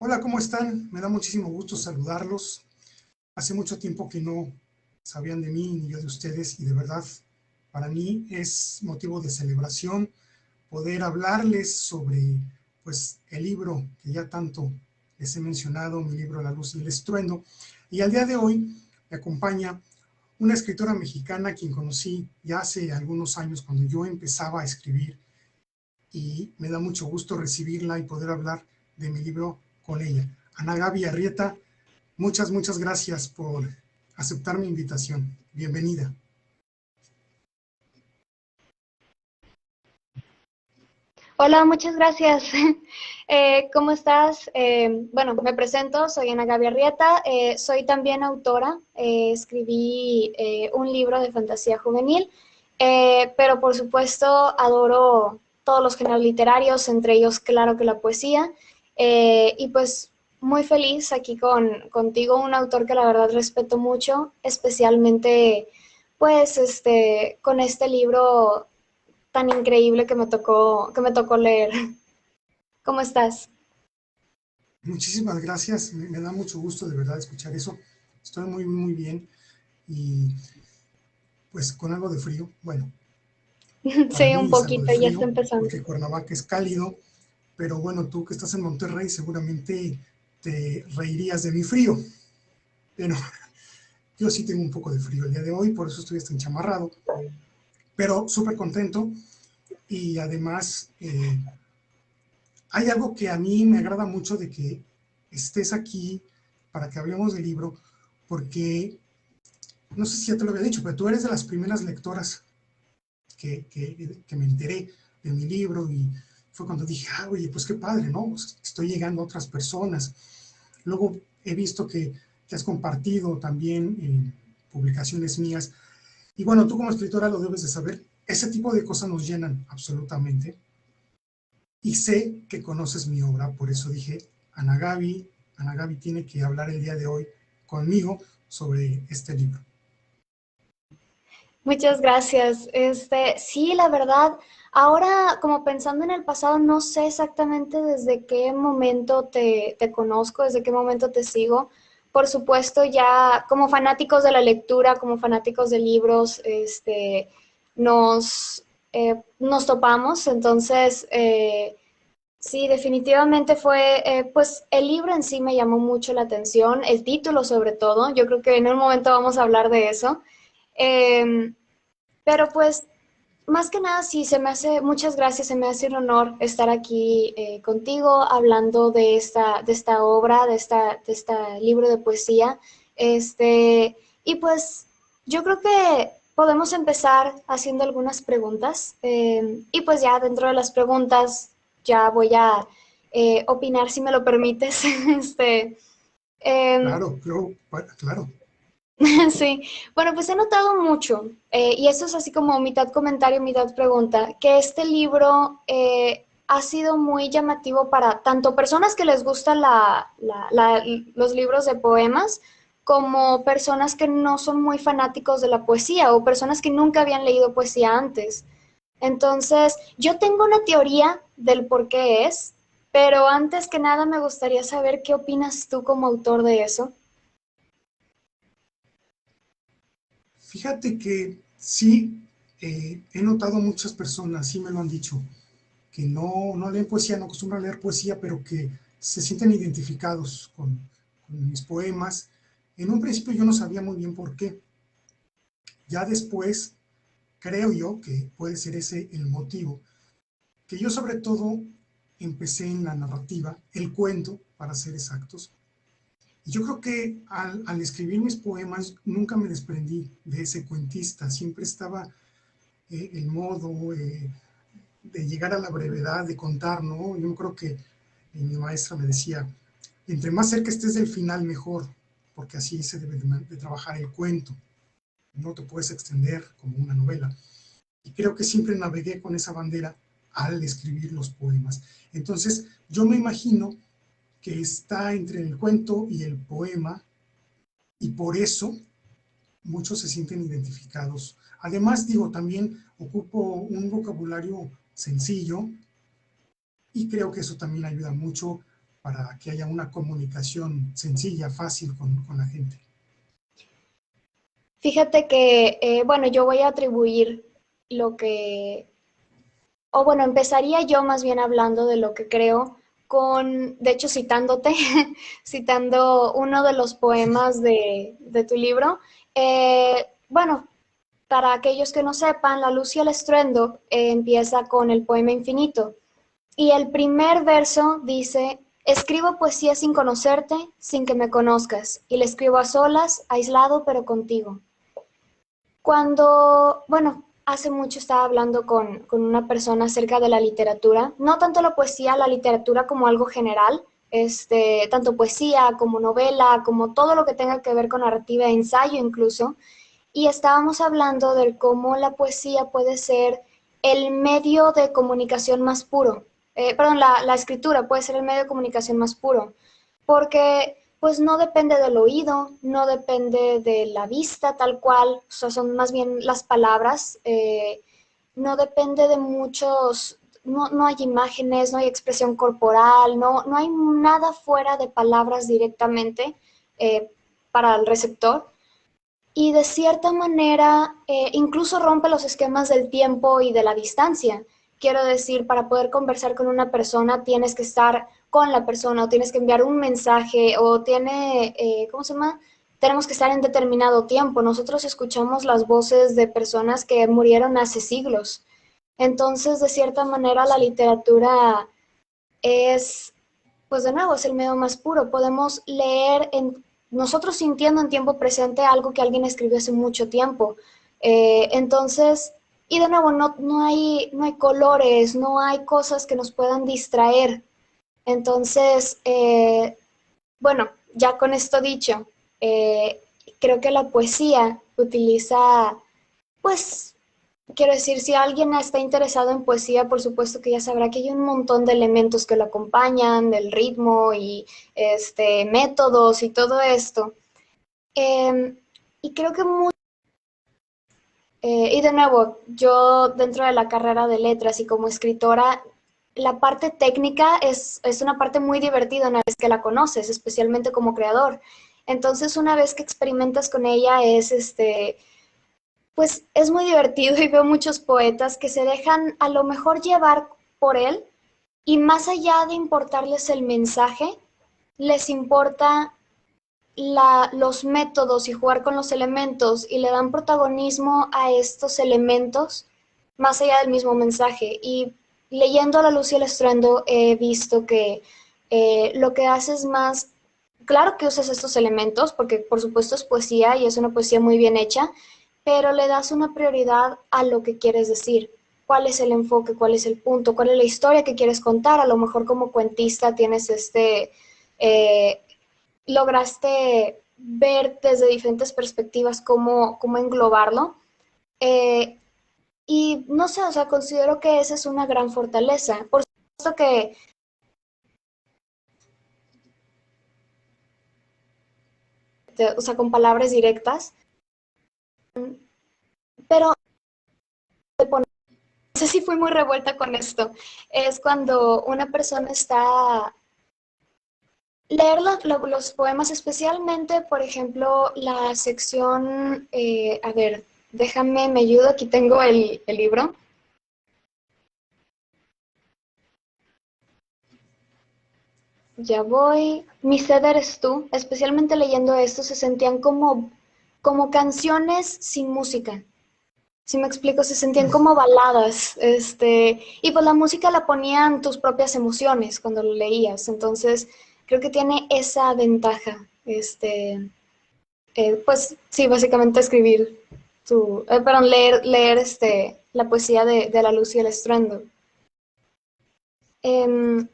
Hola, ¿cómo están? Me da muchísimo gusto saludarlos. Hace mucho tiempo que no sabían de mí ni yo de ustedes y de verdad para mí es motivo de celebración poder hablarles sobre pues el libro que ya tanto les he mencionado, mi libro La luz y el estruendo. Y al día de hoy me acompaña una escritora mexicana quien conocí ya hace algunos años cuando yo empezaba a escribir y me da mucho gusto recibirla y poder hablar de mi libro con ella. Ana Gaby Arrieta, muchas gracias por aceptar mi invitación. Bienvenida. Hola, muchas gracias. ¿Cómo estás? Bueno, me presento, soy Ana Gaby Arrieta, soy también autora, escribí un libro de fantasía juvenil, pero por supuesto adoro todos los géneros literarios, entre ellos claro que la poesía, y pues muy feliz aquí contigo, un autor que la verdad respeto mucho, especialmente pues con este libro tan increíble que me tocó leer. ¿Cómo estás? Muchísimas gracias, me da mucho gusto de verdad escuchar eso. Estoy muy bien y pues con algo de frío. Bueno, para Sí, mí un es algo de poquito, ya está frío empezando. porque Cuernavaca es cálido, pero bueno, tú que estás en Monterrey seguramente te reirías de mi frío, pero yo sí tengo un poco de frío el día de hoy, por eso estoy hasta enchamarrado, pero súper contento y además hay algo que a mí me agrada mucho de que estés aquí para que hablemos del libro, porque no sé si ya te lo había dicho, pero tú eres de las primeras lectoras que me enteré de mi libro y fue cuando dije, oye, pues qué padre, ¿no? Pues estoy llegando a otras personas. Luego he visto que has compartido también publicaciones mías y bueno, tú como escritora lo debes de saber, ese tipo de cosas nos llenan absolutamente y sé que conoces mi obra, por eso dije, Ana Gaby tiene que hablar el día de hoy conmigo sobre este libro. Muchas gracias. Sí, la verdad, ahora como pensando en el pasado, no sé exactamente desde qué momento te conozco, desde qué momento te sigo. Por supuesto, ya como fanáticos de la lectura, como fanáticos de libros, nos topamos. Entonces, sí, definitivamente fue, pues el libro en sí me llamó mucho la atención, el título sobre todo, yo creo que en un momento vamos a hablar de eso. Eh, pero pues más que nada, sí, muchas gracias, se me hace un honor estar aquí contigo hablando de esta obra, de este libro de poesía. Y pues yo creo que podemos empezar haciendo algunas preguntas y pues ya dentro de las preguntas ya voy a opinar si me lo permites. Em, Claro, claro. Sí, bueno, pues he notado mucho, y eso es así como mitad comentario, mitad pregunta, que este libro ha sido muy llamativo para tanto personas que les gustan los libros de poemas, como personas que no son muy fanáticos de la poesía o personas que nunca habían leído poesía antes. Entonces, yo tengo una teoría del por qué es, pero antes que nada me gustaría saber qué opinas tú como autor de eso. Fíjate que sí, he notado muchas personas, sí me lo han dicho, que no leen poesía, no acostumbran a leer poesía, pero que se sienten identificados con mis poemas. En un principio yo no sabía muy bien por qué. Ya después creo yo que puede ser ese el motivo, que yo sobre todo empecé en la narrativa, el cuento, para ser exactos. Y yo creo que al escribir mis poemas nunca me desprendí de ese cuentista, siempre estaba el modo de llegar a la brevedad, de contar, ¿no? Yo creo que mi maestra me decía, entre más cerca estés del final, mejor, porque así se debe de trabajar el cuento, no te puedes extender como una novela. Y creo que siempre navegué con esa bandera al escribir los poemas. Entonces, yo me imagino que está entre el cuento y el poema, y por eso muchos se sienten identificados. Además, digo, también ocupo un vocabulario sencillo y creo que eso también ayuda mucho para que haya una comunicación sencilla, fácil con la gente. Fíjate que, bueno, yo voy a atribuir lo que, o bueno, empezaría yo más bien hablando de lo que creo con, de hecho, citándote, citando uno de los poemas de tu libro. Bueno, para aquellos que no sepan, La luz y el estruendo empieza con el poema Infinito. Y el primer verso dice, escribo poesía sin conocerte, sin que me conozcas, y la escribo a solas, aislado, pero contigo. Cuando, bueno, hace mucho estaba hablando con una persona acerca de la literatura, no tanto la poesía, la literatura como algo general, tanto poesía como novela, como todo lo que tenga que ver con narrativa, ensayo incluso, y estábamos hablando de cómo la poesía puede ser el medio de comunicación más puro. Perdón, la escritura puede ser el medio de comunicación más puro, porque pues no depende del oído, no depende de la vista tal cual, o sea, son más bien las palabras, no depende de muchos, no hay imágenes, no hay expresión corporal, no hay nada fuera de palabras directamente para el receptor y de cierta manera incluso rompe los esquemas del tiempo y de la distancia. Quiero decir, para poder conversar con una persona tienes que estar con la persona o tienes que enviar un mensaje o ¿cómo se llama? Tenemos que estar en determinado tiempo. Nosotros escuchamos las voces de personas que murieron hace siglos. Entonces, de cierta manera, la literatura es, pues de nuevo, es el medio más puro. Podemos leer nosotros sintiendo en tiempo presente algo que alguien escribió hace mucho tiempo. Entonces, y de nuevo, no hay colores, no hay cosas que nos puedan distraer. Entonces, bueno, ya con esto dicho, eh, creo que la poesía utiliza, pues, quiero decir, si alguien está interesado en poesía, por supuesto que ya sabrá que hay un montón de elementos que lo acompañan, del ritmo y métodos y todo esto. Eh, y creo que y de nuevo, yo dentro de la carrera de letras y como escritora, la parte técnica es una parte muy divertida una vez que la conoces, especialmente como creador. Entonces, una vez que experimentas con ella, pues es muy divertido y veo muchos poetas que se dejan a lo mejor llevar por él y más allá de importarles el mensaje, les importa los métodos y jugar con los elementos y le dan protagonismo a estos elementos más allá del mismo mensaje. Y leyendo La luz y el estruendo he visto que lo que hace es más, claro que usas estos elementos porque por supuesto es poesía y es una poesía muy bien hecha, pero le das una prioridad a lo que quieres decir. ¿Cuál es el enfoque? ¿Cuál es el punto? ¿Cuál es la historia que quieres contar? A lo mejor como cuentista tienes eh, lograste ver desde diferentes perspectivas cómo englobarlo. Eh, y no sé, o sea, considero que esa es una gran fortaleza. Por supuesto que, o sea, con palabras directas, pero no sé si fui muy revuelta con esto. Es cuando una persona está leer los poemas, especialmente, por ejemplo, la sección, a ver, déjame, me ayudo, aquí tengo el libro. Ya voy. Mi sed eres tú. Especialmente leyendo esto, se sentían como canciones sin música. Si me explico, se sentían como baladas. Y pues la música la ponían tus propias emociones cuando lo leías. Entonces, creo que tiene esa ventaja. Pues sí, básicamente escribir perdón, leer la poesía de La luz y el estruendo. Em,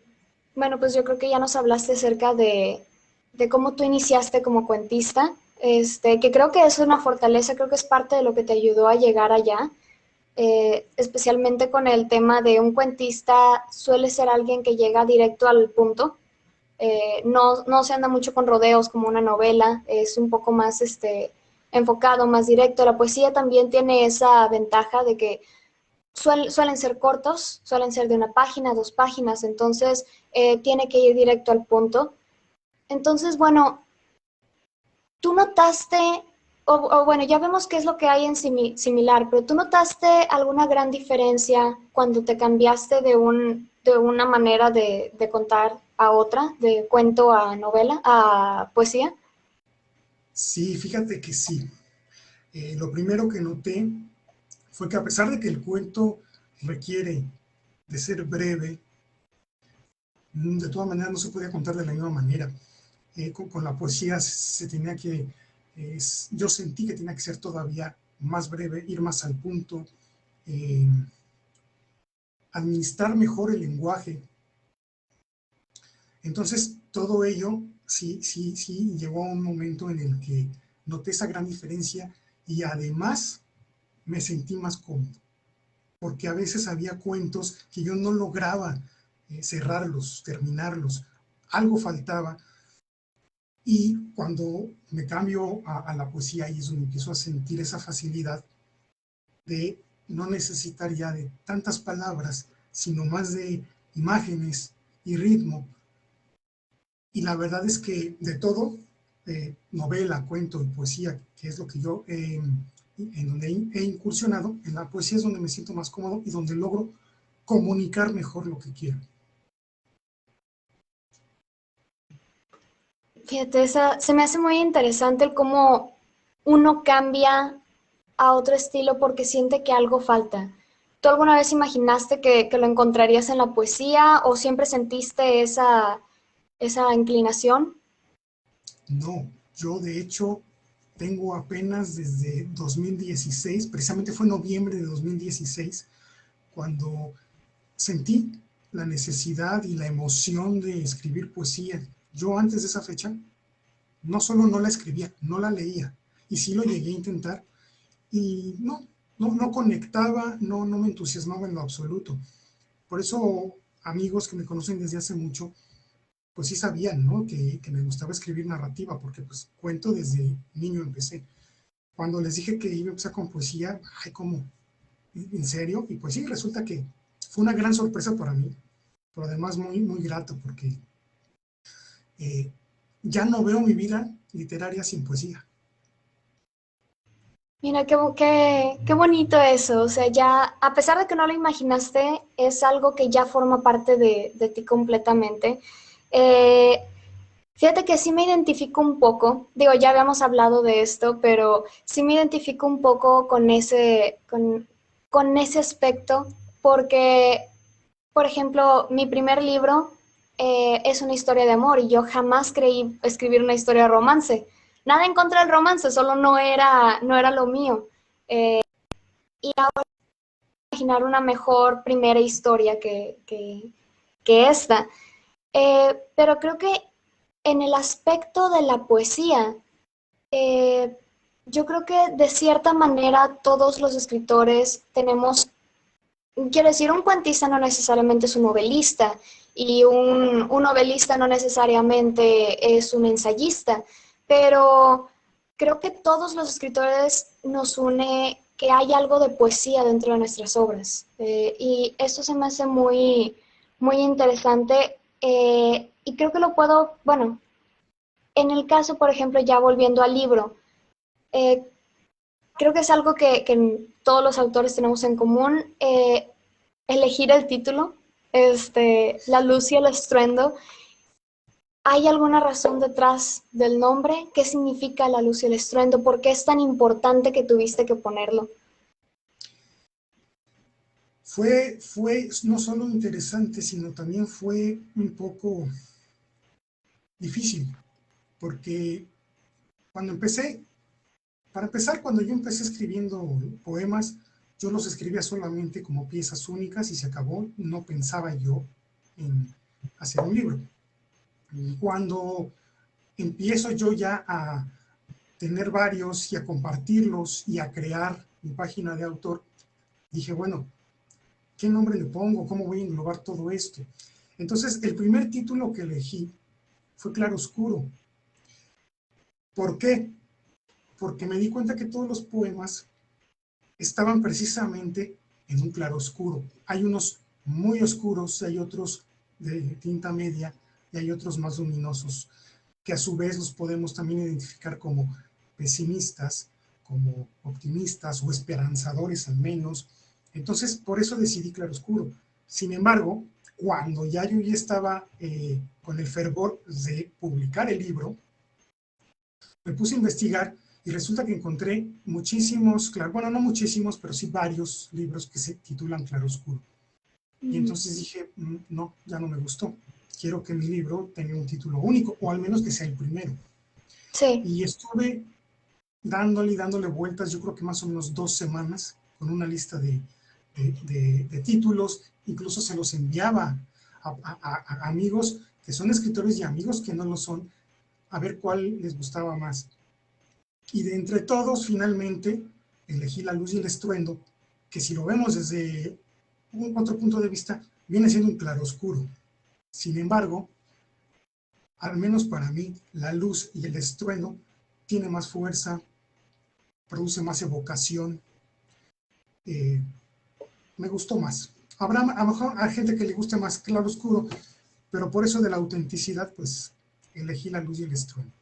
bueno, pues yo creo que ya nos hablaste acerca de cómo tú iniciaste como cuentista, que creo que es una fortaleza, creo que es parte de lo que te ayudó a llegar allá, especialmente con el tema de un cuentista suele ser alguien que llega directo al punto, no se anda mucho con rodeos como una novela, es un poco más enfocado, más directo. La poesía también tiene esa ventaja de que suelen ser cortos, suelen ser de 1 página, 2 páginas, entonces tiene que ir directo al punto. Entonces, bueno, tú notaste, o bueno, ya vemos qué es lo que hay en similar, pero ¿tú notaste alguna gran diferencia cuando te cambiaste de una manera de contar a otra, de cuento a novela, a poesía? Sí, fíjate que sí. Lo primero que noté fue que a pesar de que el cuento requiere de ser breve, de todas maneras no se podía contar de la misma manera. Con la poesía se tenía que, yo sentí que tenía que ser todavía más breve, ir más al punto, eh, administrar mejor el lenguaje. Entonces, todo ello sí llegó a un momento en el que noté esa gran diferencia y además me sentí más cómodo, porque a veces había cuentos que yo no lograba cerrarlos, terminarlos, algo faltaba. Y cuando me cambio a la poesía, ahí es donde empiezo a sentir esa facilidad de no necesitar ya de tantas palabras, sino más de imágenes y ritmo. Y la verdad es que de todo, novela, cuento y poesía, que es lo que yo en donde he incursionado, en la poesía es donde me siento más cómodo y donde logro comunicar mejor lo que quiero. Fíjate, se me hace muy interesante el cómo uno cambia a otro estilo porque siente que algo falta. ¿Tú alguna vez imaginaste que lo encontrarías en la poesía o siempre sentiste esa inclinación? No, yo de hecho tengo apenas desde 2016, precisamente fue noviembre de 2016, cuando sentí la necesidad y la emoción de escribir poesía. Yo antes de esa fecha no solo no la escribía, no la leía, y sí lo llegué a intentar, y no conectaba, no me entusiasmaba en lo absoluto. Por eso amigos que me conocen desde hace mucho, pues sí sabían, ¿no? Que me gustaba escribir narrativa, porque pues cuento desde niño empecé. Cuando les dije que iba a empezar con poesía, ay, ¿cómo? ¿En serio? Y pues sí, resulta que fue una gran sorpresa para mí, pero además muy grato, porque eh, ya no veo mi vida literaria sin poesía. Mira, qué bonito eso. O sea, ya, a pesar de que no lo imaginaste, es algo que ya forma parte de ti completamente. Eh, Fíjate que sí me identifico un poco, digo, ya habíamos hablado de esto, pero sí me identifico un poco con ese aspecto, porque, por ejemplo, mi primer libro es una historia de amor y yo jamás creí escribir una historia de romance. Nada en contra del romance, solo no era lo mío. Y ahora imaginar una mejor primera historia que esta. Pero creo que en el aspecto de la poesía, eh, yo creo que de cierta manera todos los escritores tenemos, quiero decir, un cuentista no necesariamente es un novelista y un novelista no necesariamente es un ensayista, pero creo que todos los escritores nos une que hay algo de poesía dentro de nuestras obras. Y esto se me hace muy interesante y creo que lo puedo, bueno, en el caso, por ejemplo, ya volviendo al libro, eh, creo que es algo que todos los autores tenemos en común, elegir el título, La luz y el estruendo. ¿Hay alguna razón detrás del nombre? ¿Qué significa la luz y el estruendo? ¿Por qué es tan importante que tuviste que ponerlo? Fue no solo interesante, sino también fue un poco difícil, porque cuando empecé, para empezar, cuando yo empecé escribiendo poemas, yo los escribía solamente como piezas únicas y se acabó, no pensaba yo en hacer un libro. Cuando empiezo yo ya a tener varios y a compartirlos y a crear mi página de autor, dije, bueno, ¿qué nombre le pongo? ¿Cómo voy a englobar todo esto? Entonces, el primer título que elegí fue Claroscuro. ¿Por qué? Porque me di cuenta que todos los poemas estaban precisamente en un claroscuro. Hay unos muy oscuros, hay otros de tinta media y hay otros más luminosos, que a su vez los podemos también identificar como pesimistas, como optimistas o esperanzadores al menos. Entonces, por eso decidí claroscuro. Sin embargo, cuando ya yo ya estaba con el fervor de publicar el libro, me puse a investigar y resulta que encontré muchísimos, bueno, no muchísimos, pero sí varios libros que se titulan claroscuro. Y entonces dije, no, ya no me gustó. Quiero que mi libro tenga un título único, o al menos que sea el primero. Sí. Y estuve dándole y dándole vueltas, yo creo que más o menos 2 semanas, con una lista de títulos. Incluso se los enviaba a amigos que son escritores y amigos que no lo son, a ver cuál les gustaba más. Y de entre todos, finalmente, elegí La Luz y el Estruendo, que si lo vemos desde un otro punto de vista, viene siendo un claroscuro. Sin embargo, al menos para mí, La Luz y el Estruendo tiene más fuerza, produce más evocación, me gustó más. Habrá a lo mejor a gente que le guste más claroscuro, pero por eso de la autenticidad, pues elegí La Luz y el Estruendo.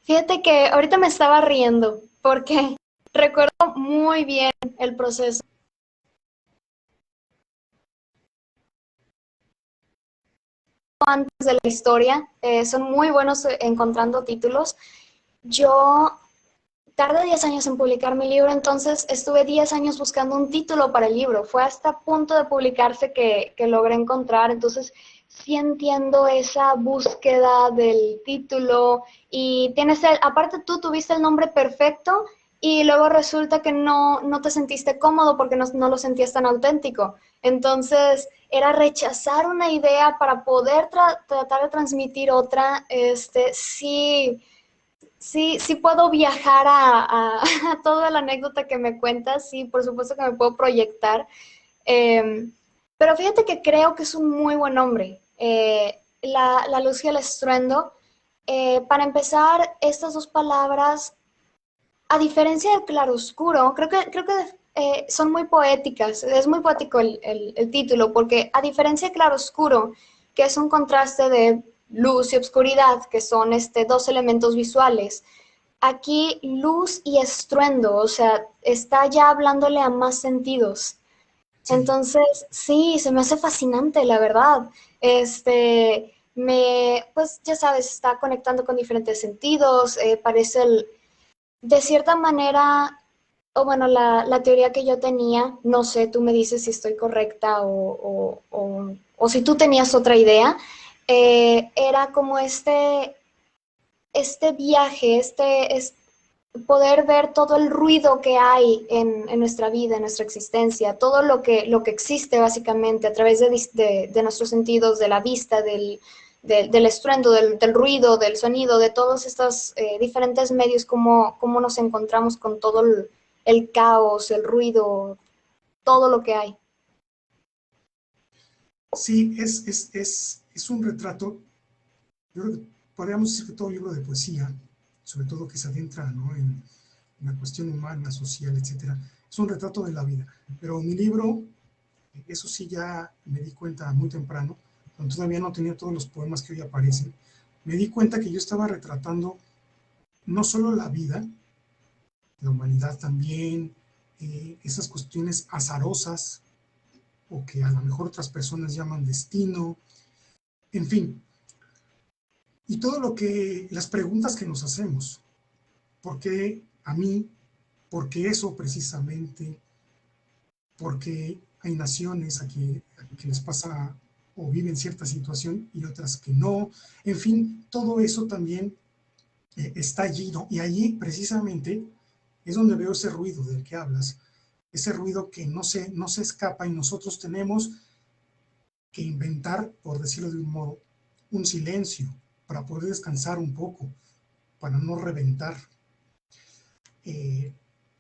Fíjate que ahorita me estaba riendo porque recuerdo muy bien el proceso antes de la historia. Son muy buenos encontrando títulos. Yo tardé 10 años en publicar mi libro, entonces estuve 10 años buscando un título para el libro. Fue hasta punto de publicarse que logré encontrar, entonces sí entiendo esa búsqueda del título y aparte tú tuviste el nombre perfecto y luego resulta que no te sentiste cómodo porque no lo sentías tan auténtico. Entonces era rechazar una idea para poder tratar de transmitir otra. Sí, sí puedo viajar a toda la anécdota que me cuentas, sí, por supuesto que me puedo proyectar. Pero fíjate que creo que es un muy buen nombre. La luz y el estruendo. Para empezar, estas dos palabras, a diferencia del claroscuro, creo que son muy poéticas. Es muy poético el título, porque a diferencia de claroscuro, que es un contraste de luz y obscuridad, que son dos elementos visuales, aquí luz y estruendo, o sea, está ya hablándole a más sentidos. Sí. Entonces, sí, se me hace fascinante, la verdad. Pues ya sabes, está conectando con diferentes sentidos, parece de cierta manera, o bueno, la teoría que yo tenía, no sé, tú me dices si estoy correcta o si tú tenías otra idea, era como este viaje, poder ver todo el ruido que hay en nuestra vida, en nuestra existencia, todo lo que existe básicamente a través de nuestros sentidos, de la vista, del estruendo, del ruido, del sonido, de todos estos diferentes medios, cómo nos encontramos con todo el caos, el ruido, todo lo que hay. Sí, es un retrato, yo creo que podríamos decir que todo libro de poesía, sobre todo que se adentra, ¿no?, en la cuestión humana, social, etcétera, es un retrato de la vida. Pero mi libro, eso sí ya me di cuenta muy temprano, cuando todavía no tenía todos los poemas que hoy aparecen, me di cuenta que yo estaba retratando no solo la vida, la humanidad también, esas cuestiones azarosas, o que a lo mejor otras personas llaman destino, en fin, y todo lo que, las preguntas que nos hacemos, ¿por qué a mí? ¿Por qué eso precisamente? ¿Por qué hay naciones a que les pasa o viven cierta situación y otras que no? En fin, todo eso también está allí, ¿no? Y allí precisamente es donde veo ese ruido del que hablas, ese ruido que no se escapa y nosotros tenemos que inventar, por decirlo de un modo, un silencio para poder descansar un poco, para no reventar. Eh,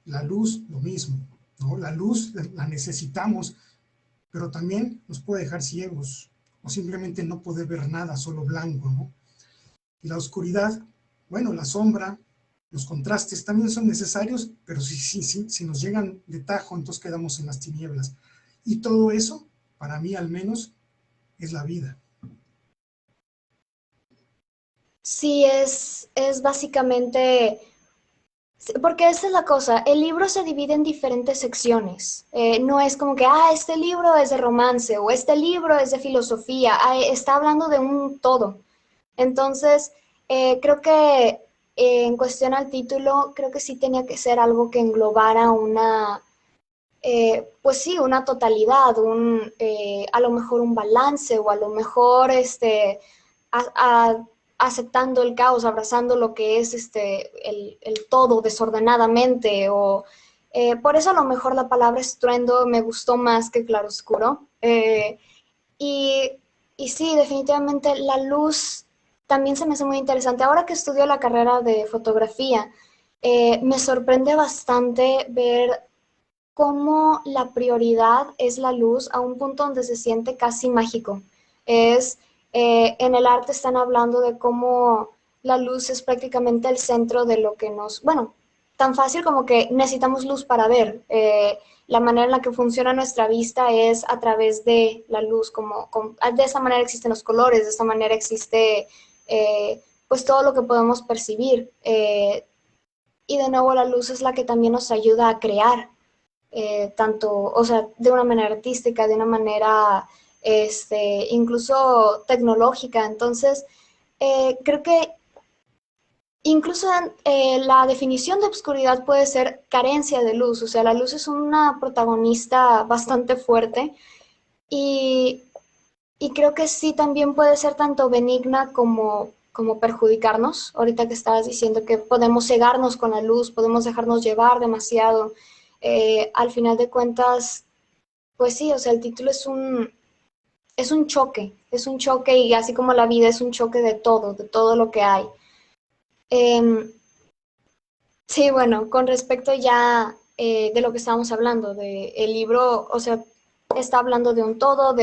la luz, lo mismo, ¿no? La luz la necesitamos, pero también nos puede dejar ciegos o simplemente no poder ver nada, solo blanco, ¿no? Y la oscuridad, bueno, la sombra, Los contrastes también son necesarios, pero si nos llegan de tajo, entonces quedamos en las tinieblas. Y todo eso, para mí al menos, es la vida. Sí, es básicamente, porque esta es la cosa, el libro se divide en diferentes secciones. No es como que, este libro es de romance o este libro es de filosofía, está hablando de un todo. Entonces, creo que en cuestión al título, creo que sí tenía que ser algo que englobara pues sí, una totalidad, a lo mejor un balance o a lo mejor a, a, aceptando el caos, abrazando lo que es el todo desordenadamente por eso a lo mejor la palabra estruendo me gustó más que claroscuro. Y, y sí, definitivamente la luz también se me hace muy interesante. Ahora que estudio la carrera de fotografía, me sorprende bastante ver cómo la prioridad es la luz a un punto donde se siente casi mágico. Es, en el arte están hablando de cómo la luz es prácticamente el centro de lo que bueno, tan fácil como que necesitamos luz para ver. La manera en la que funciona nuestra vista es a través de la luz, de esta manera existen los colores, de esta manera existe pues todo lo que podemos percibir. Y de nuevo la luz es la que también nos ayuda a crear tanto, o sea, de una manera artística, de una manera incluso tecnológica. Entonces, creo que incluso la definición de obscuridad puede ser carencia de luz, o sea, la luz es una protagonista bastante fuerte y, y creo que sí también puede ser tanto benigna como perjudicarnos. Ahorita que estabas diciendo que podemos cegarnos con la luz, podemos dejarnos llevar demasiado. Al final de cuentas, pues sí, o sea, el título es un choque y así como la vida es un choque de todo lo que hay. Eh, sí, bueno, con respecto ya de lo que estábamos hablando, de el libro, o sea, está hablando de un todo,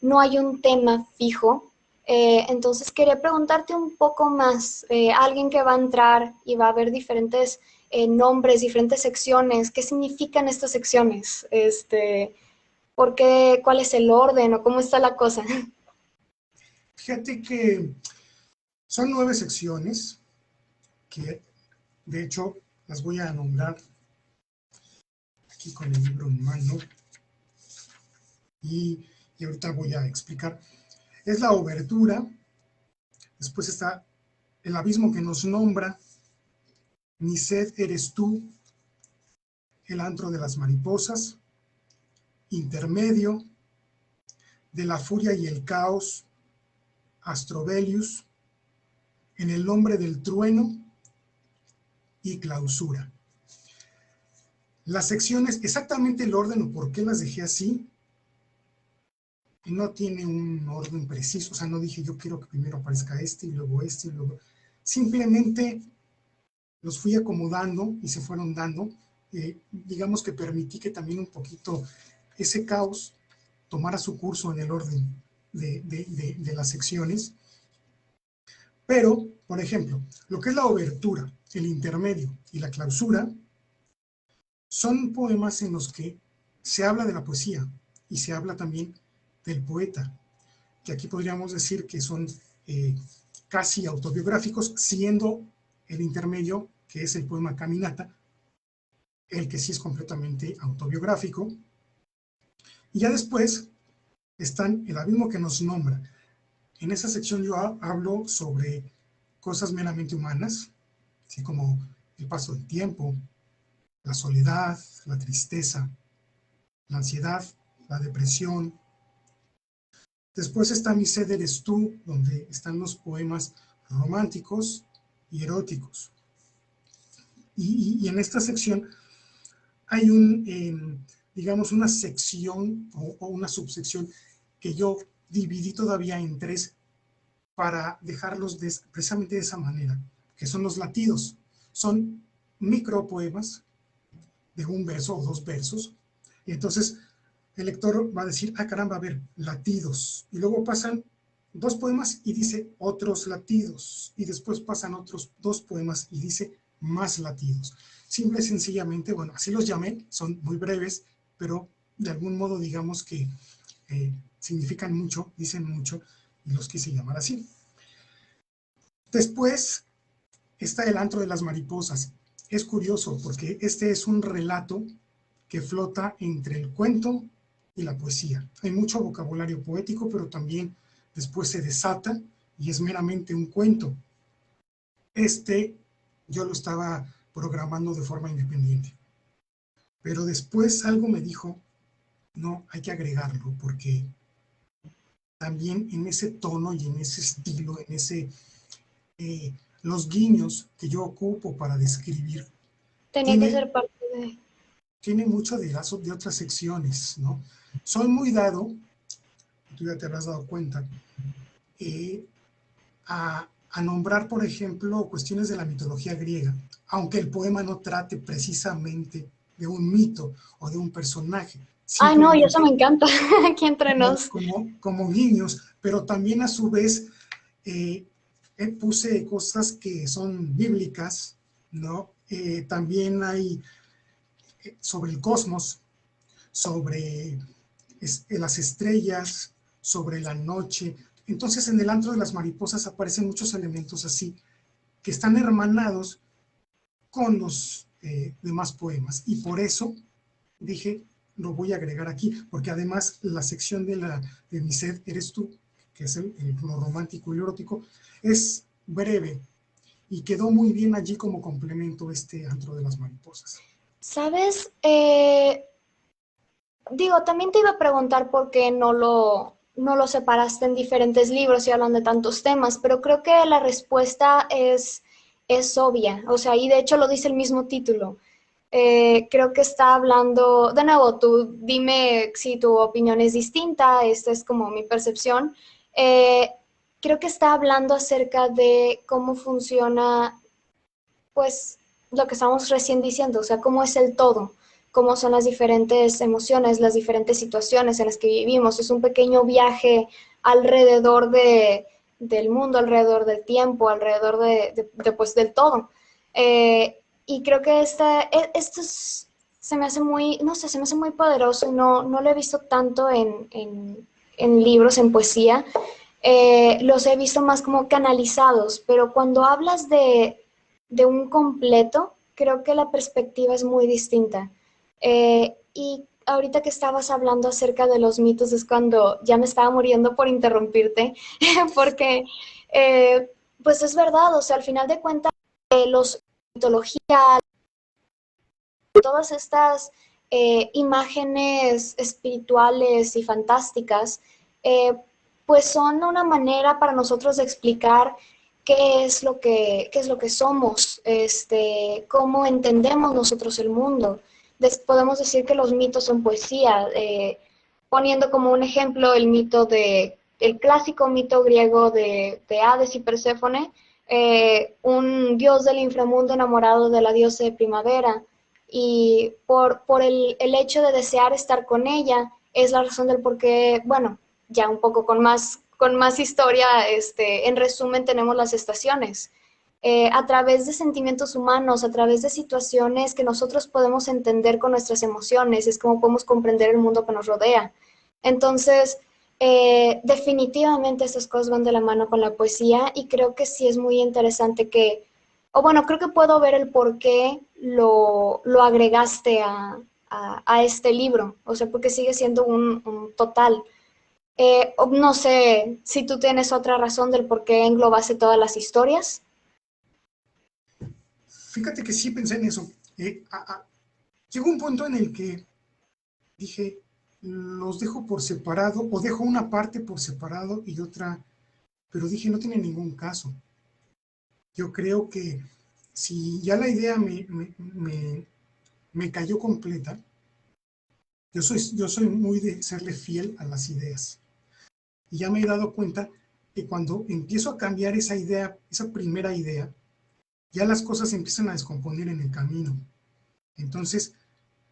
no hay un tema fijo. Entonces quería preguntarte un poco más, alguien que va a entrar y va a ver diferentes nombres, diferentes secciones, ¿qué significan estas secciones? ¿Por qué, cuál es el orden o cómo está la cosa? Fíjate que son 9 secciones que, de hecho, las voy a nombrar aquí con el libro en mano y ahorita voy a explicar. Es la obertura, después está el abismo que nos nombra, mi sed eres tú, el antro de las mariposas, intermedio, de la furia y el caos, Astrobelius, en el nombre del trueno y clausura. Las secciones, exactamente el orden o por qué las dejé así, no tiene un orden preciso, o sea, no dije yo quiero que primero aparezca este y luego este y luego... Simplemente los fui acomodando y se fueron dando. Digamos que permití que también un poquito ese caos tomara su curso en el orden de las secciones. Pero, por ejemplo, lo que es la obertura, el intermedio y la clausura, son poemas en los que se habla de la poesía y se habla también del poeta, que aquí podríamos decir que son casi autobiográficos, siendo el intermedio, que es el poema Caminata, el que sí es completamente autobiográfico. Y ya después están el abismo que nos nombra. En esa sección yo hablo sobre cosas meramente humanas, así como el paso del tiempo, la soledad, la tristeza, la ansiedad, la depresión. Después está Mi sed eres tú, donde están los poemas románticos y eróticos. Y en esta sección hay digamos, una sección o una subsección que yo dividí todavía en 3 para dejarlos precisamente de esa manera, que son los latidos. Son micropoemas de un verso o 2 versos, y entonces el lector va a decir, caramba, a ver, latidos, y luego pasan dos poemas y dice otros latidos, y después pasan otros dos poemas y dice más latidos. Simple y sencillamente, bueno, así los llamé, son muy breves, pero de algún modo digamos que significan mucho, dicen mucho, y los quise llamar así. Después está El antro de las mariposas. Es curioso porque este es un relato que flota entre el cuento y la poesía. Hay mucho vocabulario poético, pero también después se desata y es meramente un cuento. Este yo lo estaba programando de forma independiente. Pero después algo me dijo, no, hay que agregarlo, porque también en ese tono y en ese estilo, en ese, los guiños que yo ocupo para describir, Tenía que tiene, ser parte de... tiene mucho de otras secciones, ¿no? Soy muy dado, tú ya te habrás dado cuenta, eh, a nombrar, por ejemplo, cuestiones de la mitología griega, aunque el poema no trate precisamente de un mito o de un personaje, Ay, no, y eso me simplemente encanta, aquí entre nos. como guiños, pero también a su vez eh, puse cosas que son bíblicas, ¿no? También hay sobre el cosmos, sobre las estrellas, sobre la noche. Entonces en el antro de las mariposas aparecen muchos elementos así, que están hermanados con los demás poemas. Y por eso dije, lo voy a agregar aquí, porque además la sección de mi set eres tú, que es lo romántico y erótico, es breve y quedó muy bien allí como complemento este antro de las mariposas. ¿Sabes? Digo, también te iba a preguntar por qué no lo separaste en diferentes libros y hablan de tantos temas, pero creo que la respuesta es obvia, o sea, y de hecho lo dice el mismo título. Creo que está hablando, de nuevo, tú dime si tu opinión es distinta, esta es como mi percepción. Eh, Creo que está hablando acerca de cómo funciona, pues, lo que estamos recién diciendo, o sea, cómo es el todo, cómo son las diferentes emociones, las diferentes situaciones en las que vivimos. Es un pequeño viaje alrededor del mundo, alrededor del tiempo, alrededor pues, del todo. Y creo que esto se me hace muy, no sé, se me hace muy poderoso y no lo he visto tanto en libros, en poesía. Los he visto más como canalizados, pero cuando hablas de un completo, creo que la perspectiva es muy distinta. Y ahorita que estabas hablando acerca de los mitos es cuando ya me estaba muriendo por interrumpirte, porque eh, pues es verdad, o sea, al final de cuentas, los mitologías, todas estas imágenes espirituales y fantásticas, eh, pues son una manera para nosotros de explicar qué es lo que somos, cómo entendemos nosotros el mundo. Podemos decir que los mitos son poesía, poniendo como un ejemplo el clásico mito griego de Hades y Perséfone, un dios del inframundo enamorado de la diosa de primavera, y por el hecho de desear estar con ella es la razón del por qué, bueno, ya un poco con más historia, en resumen tenemos las estaciones. A través de sentimientos humanos, a través de situaciones que nosotros podemos entender con nuestras emociones, es como podemos comprender el mundo que nos rodea. Entonces, definitivamente estas cosas van de la mano con la poesía y creo que sí es muy interesante o bueno, creo que puedo ver el por qué lo agregaste a este libro, o sea, porque sigue siendo un total. No sé si tú tienes otra razón del por qué englobaste todas las historias. Fíjate que sí pensé en eso. Llegó un punto en el que dije, los dejo por separado o dejo una parte por separado y otra, pero dije, no tiene ningún caso. Yo creo que si ya la idea me cayó completa, yo soy muy de serle fiel a las ideas. Y ya me he dado cuenta que cuando empiezo a cambiar esa idea, esa primera idea, ya las cosas se empiezan a descomponer en el camino. Entonces,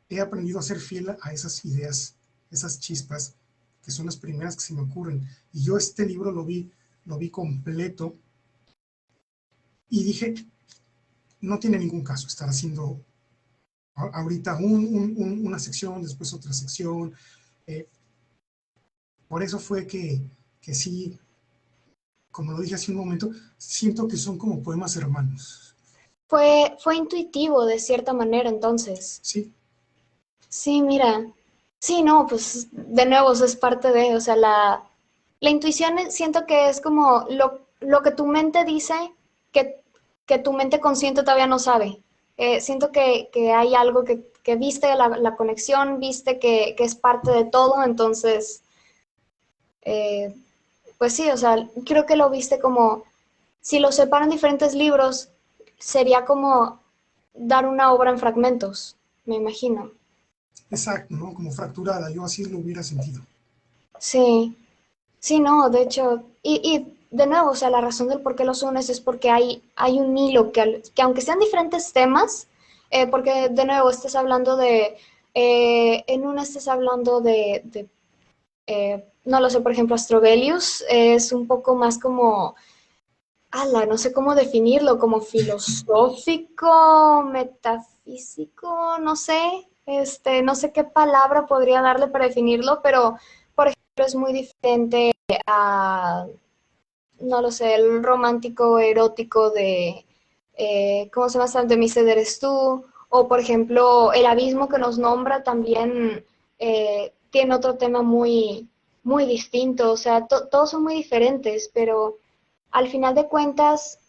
he aprendido a ser fiel a esas ideas, esas chispas que son las primeras que se me ocurren. Y yo este libro lo vi completo y dije, no tiene ningún caso estar haciendo ahorita una sección, después otra sección. Eh, por eso fue que sí, como lo dije hace un momento, siento que son como poemas hermanos. Fue intuitivo de cierta manera entonces. Sí, Sí, mira. Sí, no, pues de nuevo, eso es parte de, o sea, la intuición siento que es como lo que tu mente dice que tu mente consciente todavía no sabe. Siento que hay algo que viste la conexión, viste que es parte de todo, entonces, eh, pues sí, o sea, creo que lo viste como, si lo separan diferentes libros, sería como dar una obra en fragmentos, me imagino. exacto, ¿no? Como fracturada, yo así lo hubiera sentido. Sí, sí, no, de hecho, y de nuevo, o sea, la razón del por qué los unes es porque hay un hilo que aunque sean diferentes temas, porque de nuevo estás hablando en una estás hablando no lo sé, por ejemplo, Astrobelius es un poco más como, ala, no sé cómo definirlo, como filosófico, metafísico, no sé, no sé qué palabra podría darle para definirlo, pero por ejemplo es muy diferente a, no lo sé, el romántico erótico ¿cómo se llama? De mi sed eres tú, o por ejemplo, el abismo que nos nombra también tiene otro tema muy distinto, o sea, todos son muy diferentes, pero al final de cuentas,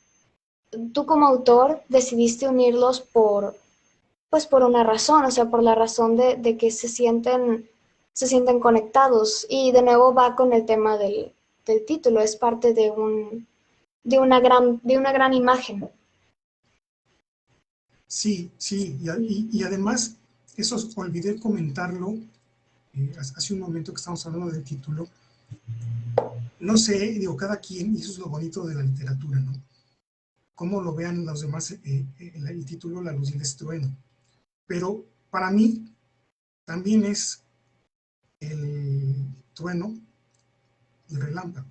tú como autor decidiste unirlos pues por una razón, o sea, por la razón de que se sienten conectados. Y de nuevo va con el tema del título, es parte de una gran imagen. Sí, sí, y además, eso olvidé comentarlo hace un momento que estamos hablando del título. No sé, digo, cada quien, y eso es lo bonito de la literatura, ¿no? Cómo lo vean los demás, el título La luz y el estruendo. Pero para mí también es el trueno y el relámpago.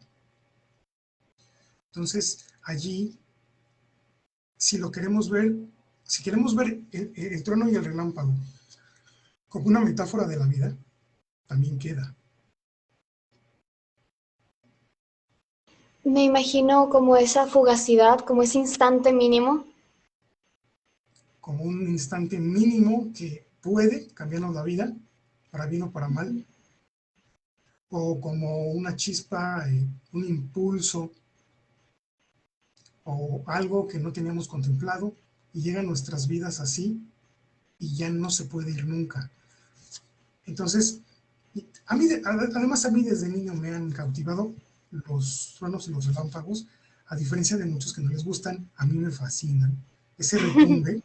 Entonces, allí, si lo queremos ver, si queremos ver el trueno y el relámpago como una metáfora de la vida, también queda. Me imagino como esa fugacidad, como ese instante mínimo. Como un instante mínimo que puede cambiarnos la vida, para bien o para mal, o como una chispa, un impulso, o algo que no teníamos contemplado, y llega a nuestras vidas así, y ya no se puede ir nunca. Entonces, además a mí desde niño me han cautivado los truenos y los relámpagos, a diferencia de muchos que no les gustan, a mí me fascinan. Ese retumbe,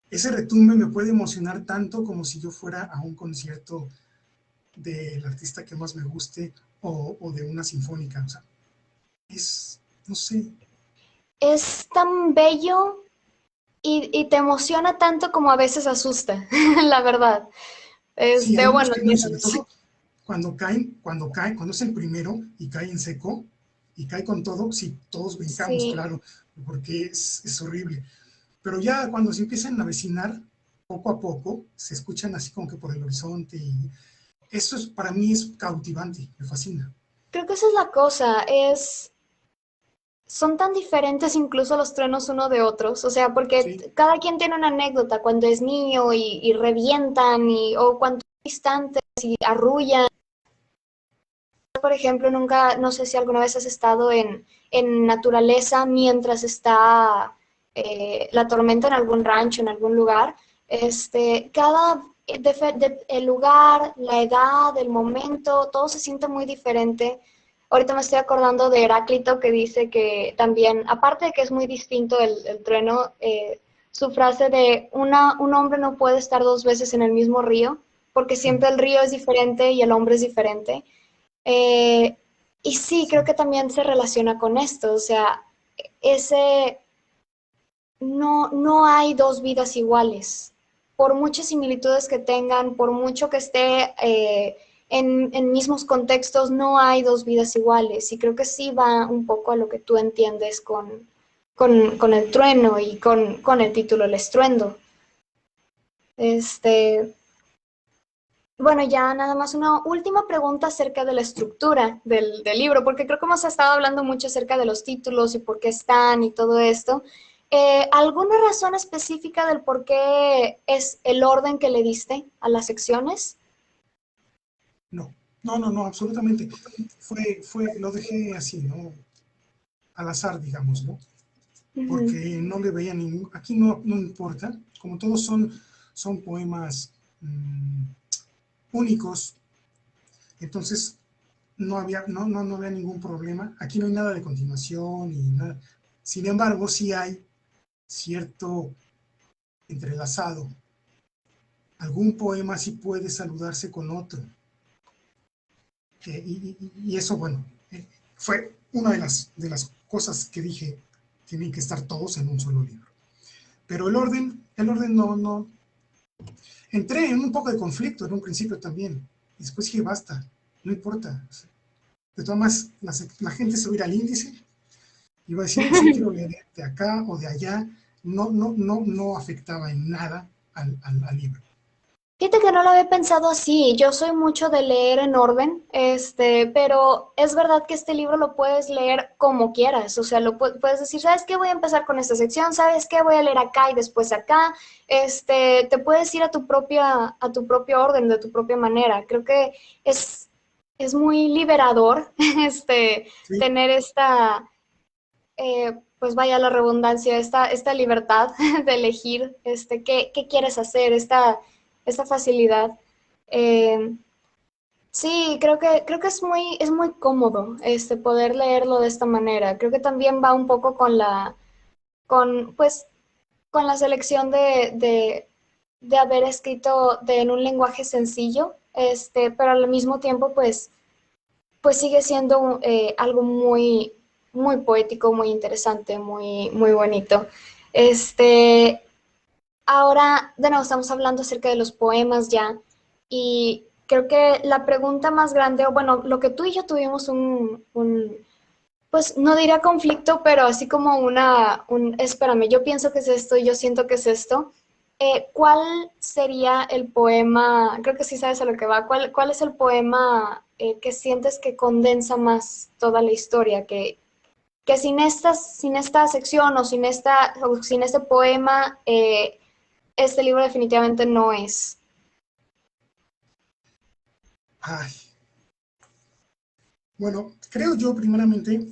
ese retumbe me puede emocionar tanto como si yo fuera a un concierto del artista que más me guste o de una sinfónica. O sea, no sé. Es tan bello y te emociona tanto como a veces asusta, la verdad. Sí, hay unos Bueno, que no, y sobre todo cuando es el primero y cae en seco y cae con todo, sí, todos brincamos, sí, claro, porque es horrible. Pero ya cuando se empiezan a avecinar, poco a poco, se escuchan así como que por el horizonte y eso para mí es cautivante, me fascina. creo que esa es la cosa, son tan diferentes incluso los truenos uno de otros, o sea, porque Sí, cada quien tiene una anécdota cuando es niño y revientan o cuando es distante y arrullan. Por ejemplo, nunca, no sé si alguna vez has estado en naturaleza mientras está la tormenta en algún rancho, en algún lugar. El lugar, la edad, el momento, todo se siente muy diferente. Ahorita me estoy acordando de Heráclito que dice que también, aparte de que es muy distinto el trueno, su frase de un hombre no puede estar dos veces en el mismo río, porque sí, siempre el río es diferente y el hombre es diferente. Eh, y sí, sí. creo que también se relaciona con esto, o sea, ese, no hay dos vidas iguales. Por muchas similitudes que tengan, por mucho que esté en mismos contextos no hay dos vidas iguales, y creo que sí va un poco a lo que tú entiendes con el trueno y con el título El estruendo. Este, bueno, ya nada más una última pregunta acerca de la estructura del libro, porque creo que hemos estado hablando mucho acerca de los títulos y por qué están y todo esto. ¿Alguna razón específica del por qué es el orden que le diste a las secciones? No, no, absolutamente. Lo dejé así, ¿no? Al azar, digamos, ¿no? Ujú. Porque no le veía ningún, aquí no importa, como todos son poemas únicos, entonces no había ningún problema. Aquí no hay nada de continuación y nada. Sin embargo, sí hay cierto entrelazado. Algún poema sí puede saludarse con otro. Y eso, bueno, fue una de las cosas que dije, tienen que estar todos en un solo libro. Pero el orden no. Entré en un poco de conflicto en un principio también. Y después dije, basta, no importa. De todas maneras, la gente se va a ir al índice y va a decir, pues yo quiero leer de acá o de allá. No afectaba en nada al libro. Fíjate que no lo había pensado así. Yo soy mucho de leer en orden, pero es verdad que este libro lo puedes leer como quieras. O sea, puedes decir, ¿sabes qué? Voy a empezar con esta sección, ¿sabes qué? Voy a leer acá y después acá. Te puedes ir a tu propio orden, de tu propia manera. Creo que es, es muy liberador, ¿Sí? tener pues vaya la redundancia, esta libertad de elegir qué quieres hacer, esta facilidad. Eh, sí, creo que es muy cómodo poder leerlo de esta manera. Creo que también va un poco pues, con la selección de haber escrito en un lenguaje sencillo, pero al mismo tiempo, pues sigue siendo algo muy poético, muy interesante, muy bonito. Este, Ahora, de nuevo, estamos hablando acerca de los poemas ya, y creo que la pregunta más grande, o bueno, lo que tú y yo tuvimos pues no diría conflicto, pero así como espérame, yo pienso que es esto y yo siento que es esto. ¿Cuál sería el poema? Creo que sí sabes a lo que va. ¿Cuál es el poema que sientes que condensa más toda la historia? Que sin esta sección o sin este poema, este libro definitivamente no es. Ay, bueno, creo yo primeramente,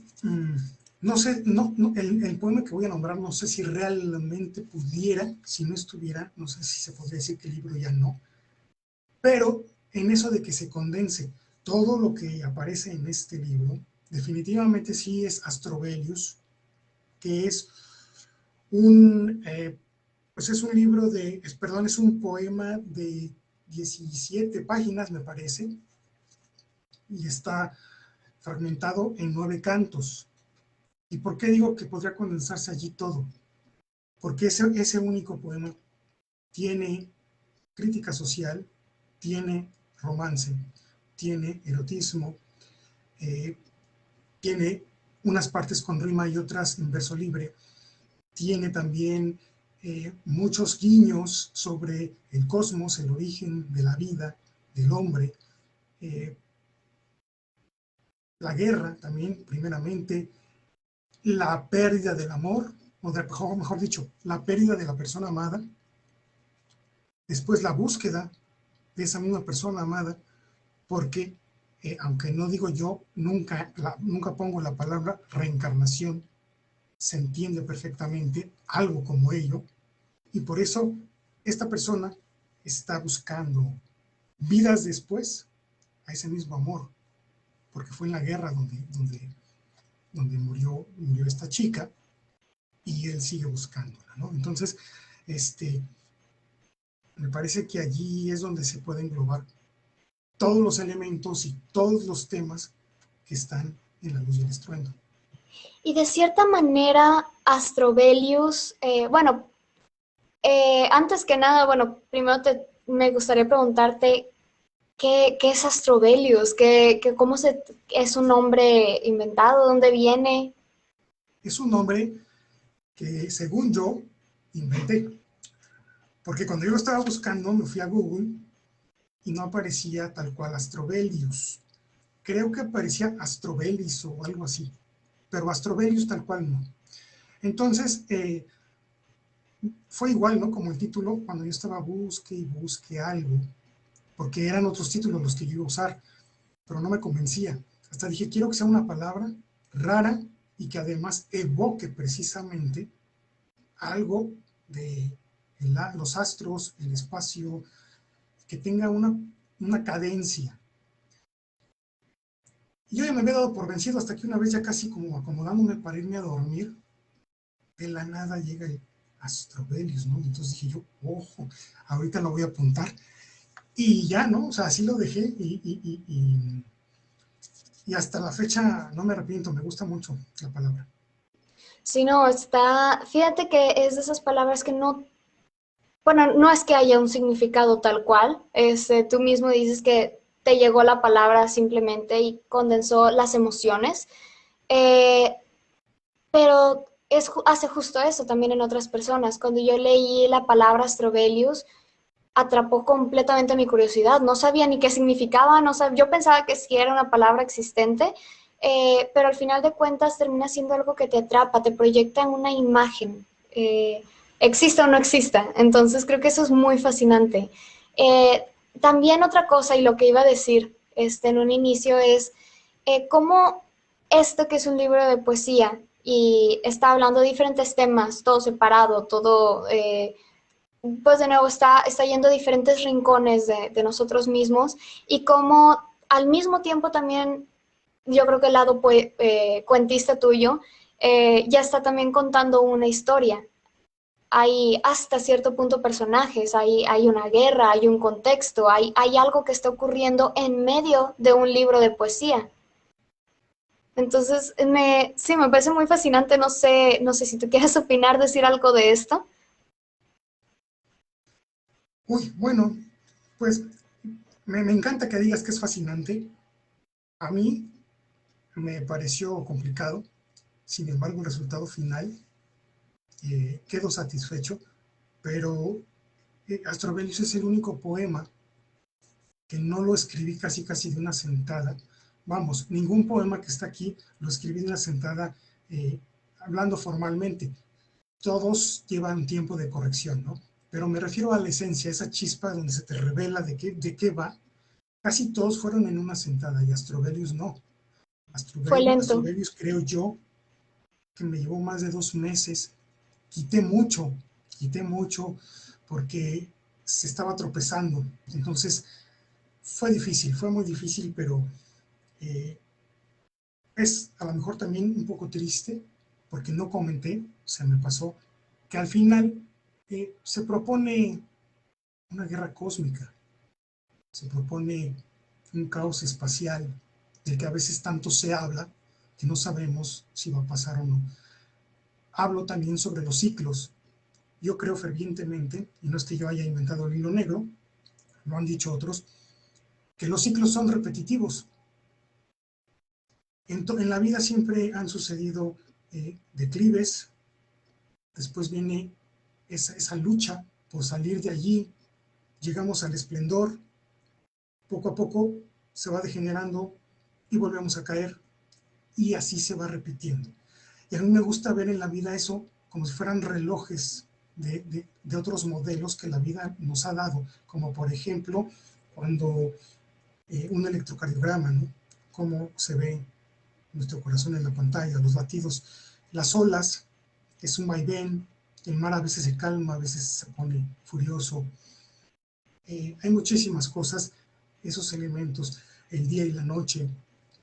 no sé, el poema que voy a nombrar no sé si realmente pudiera, si no estuviera, no sé si se podría decir que el libro ya no, pero en eso de que se condense todo lo que aparece en este libro, definitivamente sí es Astrobelius, que un, eh, pues es un libro perdón, es un poema de 17 páginas, me parece, y está fragmentado en 9 cantos. ¿Y por qué digo que podría condensarse allí todo? Porque ese único poema tiene crítica social, tiene romance, tiene erotismo, eh, tiene unas partes con rima y otras en verso libre, tiene también muchos guiños sobre el cosmos, el origen de la vida, del hombre, eh, la guerra también, primeramente, la pérdida del amor, o mejor dicho, la pérdida de la persona amada, después la búsqueda de esa misma persona amada, porque aunque no digo yo, nunca pongo la palabra reencarnación, se entiende perfectamente algo como ello, y por eso esta persona está buscando vidas después a ese mismo amor, porque fue en la guerra donde murió esta chica, y él sigue buscándola, ¿no? Entonces, este, me parece que allí es donde se puede englobar todos los elementos y todos los temas que están en La luz y el estruendo. Y de cierta manera, Astrobelius, bueno, antes que nada, bueno, primero me gustaría preguntarte, ¿Qué es Astrobelius? ¿Cómo es un nombre inventado? ¿Dónde viene? Es un nombre que, según yo, inventé. Porque cuando yo lo estaba buscando, me fui a Google y no aparecía tal cual Astrobelius. Creo que aparecía Astrobelis o algo así, pero Astrobelius tal cual no. Entonces, fue igual, ¿no? Como el título, cuando yo estaba busque y busque algo, porque eran otros títulos los que yo iba a usar, pero no me convencía. Hasta dije, quiero que sea una palabra rara y que además evoque precisamente algo de los astros, el espacio, que tenga una cadencia. Y yo ya me había dado por vencido hasta que una vez ya casi como acomodándome para irme a dormir, de la nada llega el Astrobelius, ¿no? Entonces dije yo, ojo, ahorita lo voy a apuntar. Y ya, ¿no? O sea, así lo dejé y hasta la fecha no me arrepiento, me gusta mucho la palabra. Si no, fíjate que es de esas palabras que no, bueno, no es que haya un significado tal cual, tú mismo dices que te llegó la palabra simplemente y condensó las emociones, eh, pero hace justo eso también en otras personas. Cuando yo leí la palabra Astrobelius, atrapó completamente mi curiosidad. No sabía ni qué significaba, yo pensaba que sí era una palabra existente, pero al final de cuentas termina siendo algo que te atrapa, te proyecta en una imagen, exista o no exista. Entonces creo que eso es muy fascinante. Eh, También otra cosa, y lo que iba a decir en un inicio, es cómo esto que es un libro de poesía y está hablando de diferentes temas, todo separado, todo pues de nuevo está yendo a diferentes rincones de nosotros mismos y como al mismo tiempo también yo creo que el lado cuentista tuyo ya está también contando una historia. Hay hasta cierto punto personajes, hay una guerra, hay un contexto, hay algo que está ocurriendo en medio de un libro de poesía. Entonces, sí, me parece muy fascinante, no sé si tú quieres opinar, decir algo de esto. Uy, bueno, pues me encanta que digas que es fascinante. A mí me pareció complicado, sin embargo, el resultado final quedo satisfecho, pero Astrobelius es el único poema que no lo escribí casi casi de una sentada. Vamos, ningún poema que está aquí lo escribí de una sentada hablando formalmente. Todos llevan tiempo de corrección, ¿no? Pero me refiero a la esencia, esa chispa donde se te revela de qué va. Casi todos fueron en una sentada y Astrobelius no. Fue lento. Astrobelius creo yo que me llevó más de 2 meses. Quité mucho porque se estaba tropezando. Entonces fue difícil, fue muy difícil, pero eh, es a lo mejor también un poco triste porque no comenté, se me pasó, que al final se propone una guerra cósmica, se propone un caos espacial del que a veces tanto se habla que no sabemos si va a pasar o no. Hablo también sobre los ciclos. Yo creo fervientemente, y no es que yo haya inventado el hilo negro, lo han dicho otros, que los ciclos son repetitivos. En la vida siempre han sucedido declives, después viene esa lucha por salir de allí, llegamos al esplendor, poco a poco se va degenerando y volvemos a caer y así se va repitiendo. Y a mí me gusta ver en la vida eso como si fueran relojes de otros modelos que la vida nos ha dado, como por ejemplo cuando un electrocardiograma, ¿no? Cómo se ve nuestro corazón en la pantalla, los latidos, las olas, es un vaivén, el mar a veces se calma, a veces se pone furioso. Hay muchísimas cosas, esos elementos, el día y la noche.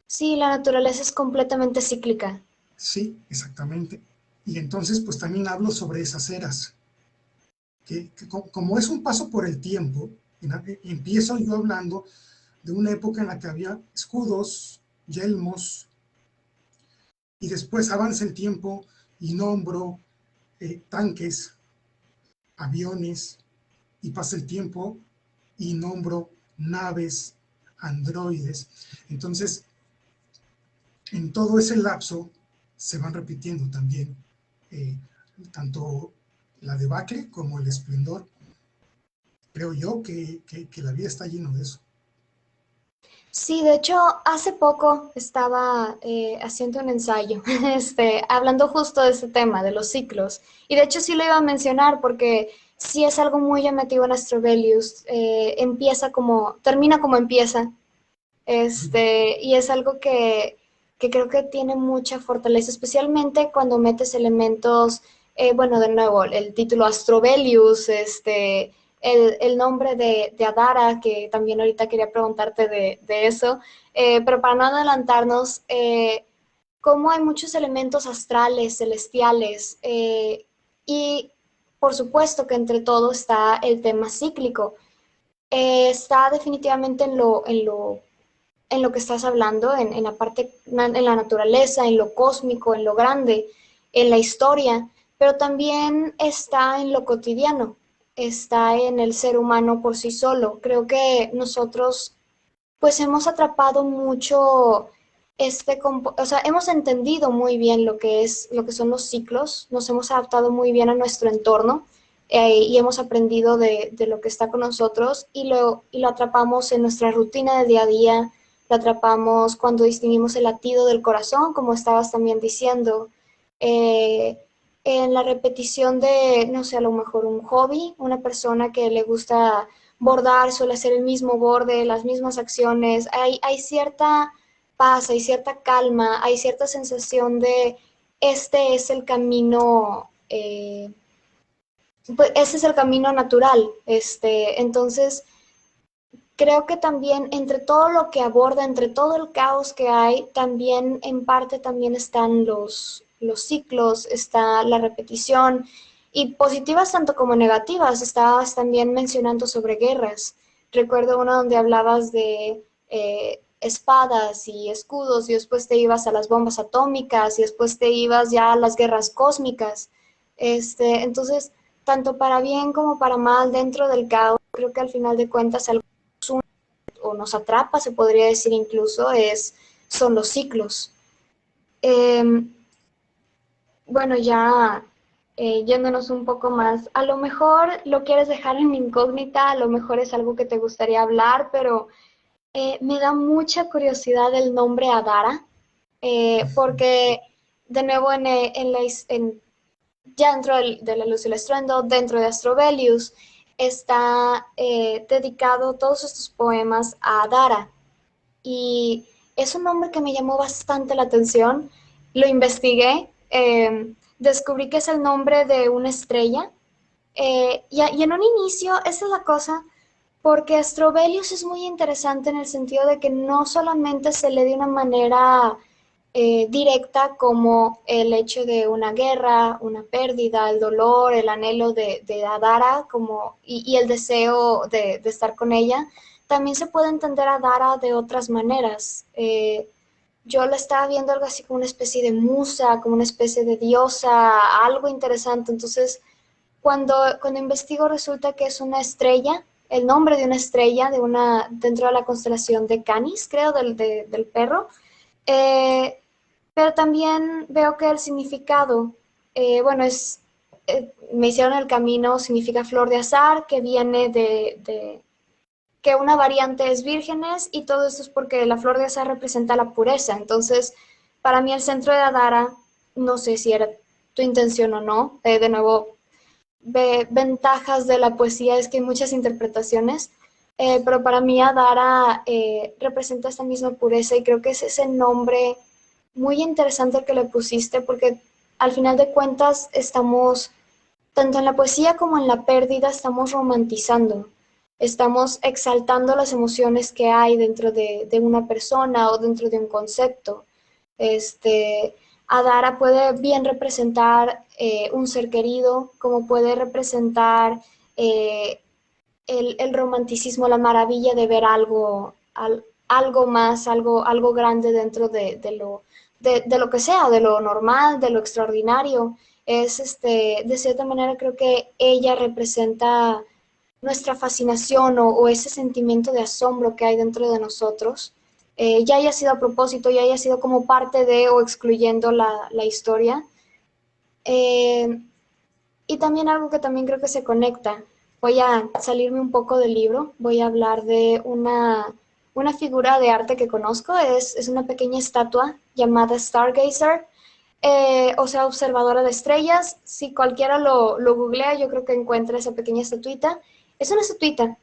Sí, la naturaleza es completamente cíclica. Sí, exactamente. Y entonces, pues también hablo sobre esas eras, que como es un paso por el tiempo, empiezo yo hablando de una época en la que había escudos, yelmos, y después avanza el tiempo y nombro tanques, aviones, y pasa el tiempo y nombro naves. androides. Entonces, en todo ese lapso se van repitiendo también eh, tanto la debacle como el esplendor. Creo yo que la vida está lleno de eso. Sí, de hecho, hace poco estaba haciendo un ensayo, hablando justo de ese tema, de los ciclos. Y de hecho sí lo iba a mencionar porque sí es algo muy llamativo en Astrobelius. Termina como empieza, y es algo que creo que tiene mucha fortaleza, especialmente cuando metes elementos, bueno, de nuevo, el título Astrobelius, el nombre de Adara, que también ahorita quería preguntarte de eso, pero para no adelantarnos, cómo hay muchos elementos astrales, celestiales, y por supuesto que entre todo está el tema cíclico. Está definitivamente en lo que estás hablando, en la parte, en la naturaleza, en lo cósmico, en lo grande, en la historia, pero también está en lo cotidiano, está en el ser humano por sí solo. Creo que nosotros pues hemos atrapado mucho o sea, hemos entendido muy bien lo que son los ciclos, nos hemos adaptado muy bien a nuestro entorno, y hemos aprendido de lo que está con nosotros y lo atrapamos en nuestra rutina de día a día, lo atrapamos cuando distinguimos el latido del corazón, como estabas también diciendo, eh, en la repetición de, no sé, a lo mejor un hobby, una persona que le gusta bordar, suele hacer el mismo borde, las mismas acciones, hay cierta paz, hay cierta calma, hay cierta sensación de este es el camino, pues ese es el camino natural. Entonces, creo que también entre todo lo que aborda, entre todo el caos que hay, también en parte también están los ciclos, está la repetición, y positivas tanto como negativas. Estabas también mencionando sobre guerras. Recuerdo una donde hablabas de espadas y escudos, y después te ibas a las bombas atómicas, y después te ibas ya a las guerras cósmicas. Entonces, tanto para bien como para mal dentro del caos, creo que al final de cuentas algo o nos atrapa, se podría decir incluso, son los ciclos. Eh, bueno, ya yéndonos un poco más, a lo mejor lo quieres dejar en incógnita, a lo mejor es algo que te gustaría hablar, pero me da mucha curiosidad el nombre Adara, porque de nuevo ya dentro de la luz y el estruendo, dentro de Astrobelius, está dedicado todos estos poemas a Adara, y es un nombre que me llamó bastante la atención. Lo investigué, descubrí que es el nombre de una estrella, y en un inicio, esa es la cosa, porque Astrobelius es muy interesante en el sentido de que no solamente se lee de una manera directa como el hecho de una guerra, una pérdida, el dolor, el anhelo de Adara y el deseo de estar con ella. También se puede entender a Dara de otras maneras. Yo la estaba viendo algo así como una especie de musa, como una especie de diosa, algo interesante. Entonces, cuando investigo resulta que es una estrella, el nombre de una estrella dentro de la constelación de Canis, creo, del perro. Eh, pero también veo que el significado, bueno, me hicieron el camino, significa flor de azar, que viene de que una variante es vírgenes, y todo esto es porque la flor de azar representa la pureza. Entonces, para mí el centro de Adara, no sé si era tu intención o no, de nuevo, ventajas de la poesía es que hay muchas interpretaciones, pero para mí Adara representa esta misma pureza, y creo que es ese nombre muy interesante que le pusiste, porque al final de cuentas estamos, tanto en la poesía como en la pérdida, estamos romantizando, estamos exaltando las emociones que hay dentro de una persona o dentro de un concepto. Este, Adara puede bien representar un ser querido, como puede representar eh, el romanticismo, la maravilla de ver algo más, algo grande dentro de lo que sea, de lo normal, de lo extraordinario. De cierta manera creo que ella representa nuestra fascinación o ese sentimiento de asombro que hay dentro de nosotros, ya haya sido a propósito, ya haya sido como parte de o excluyendo la historia. Eh, y también algo que también creo que se conecta, voy a salirme un poco del libro, voy a hablar de una figura de arte que conozco, es una pequeña estatua llamada Stargazer, o sea, observadora de estrellas. Si cualquiera lo googlea, yo creo que encuentra esa pequeña estatuita. Es una estatuita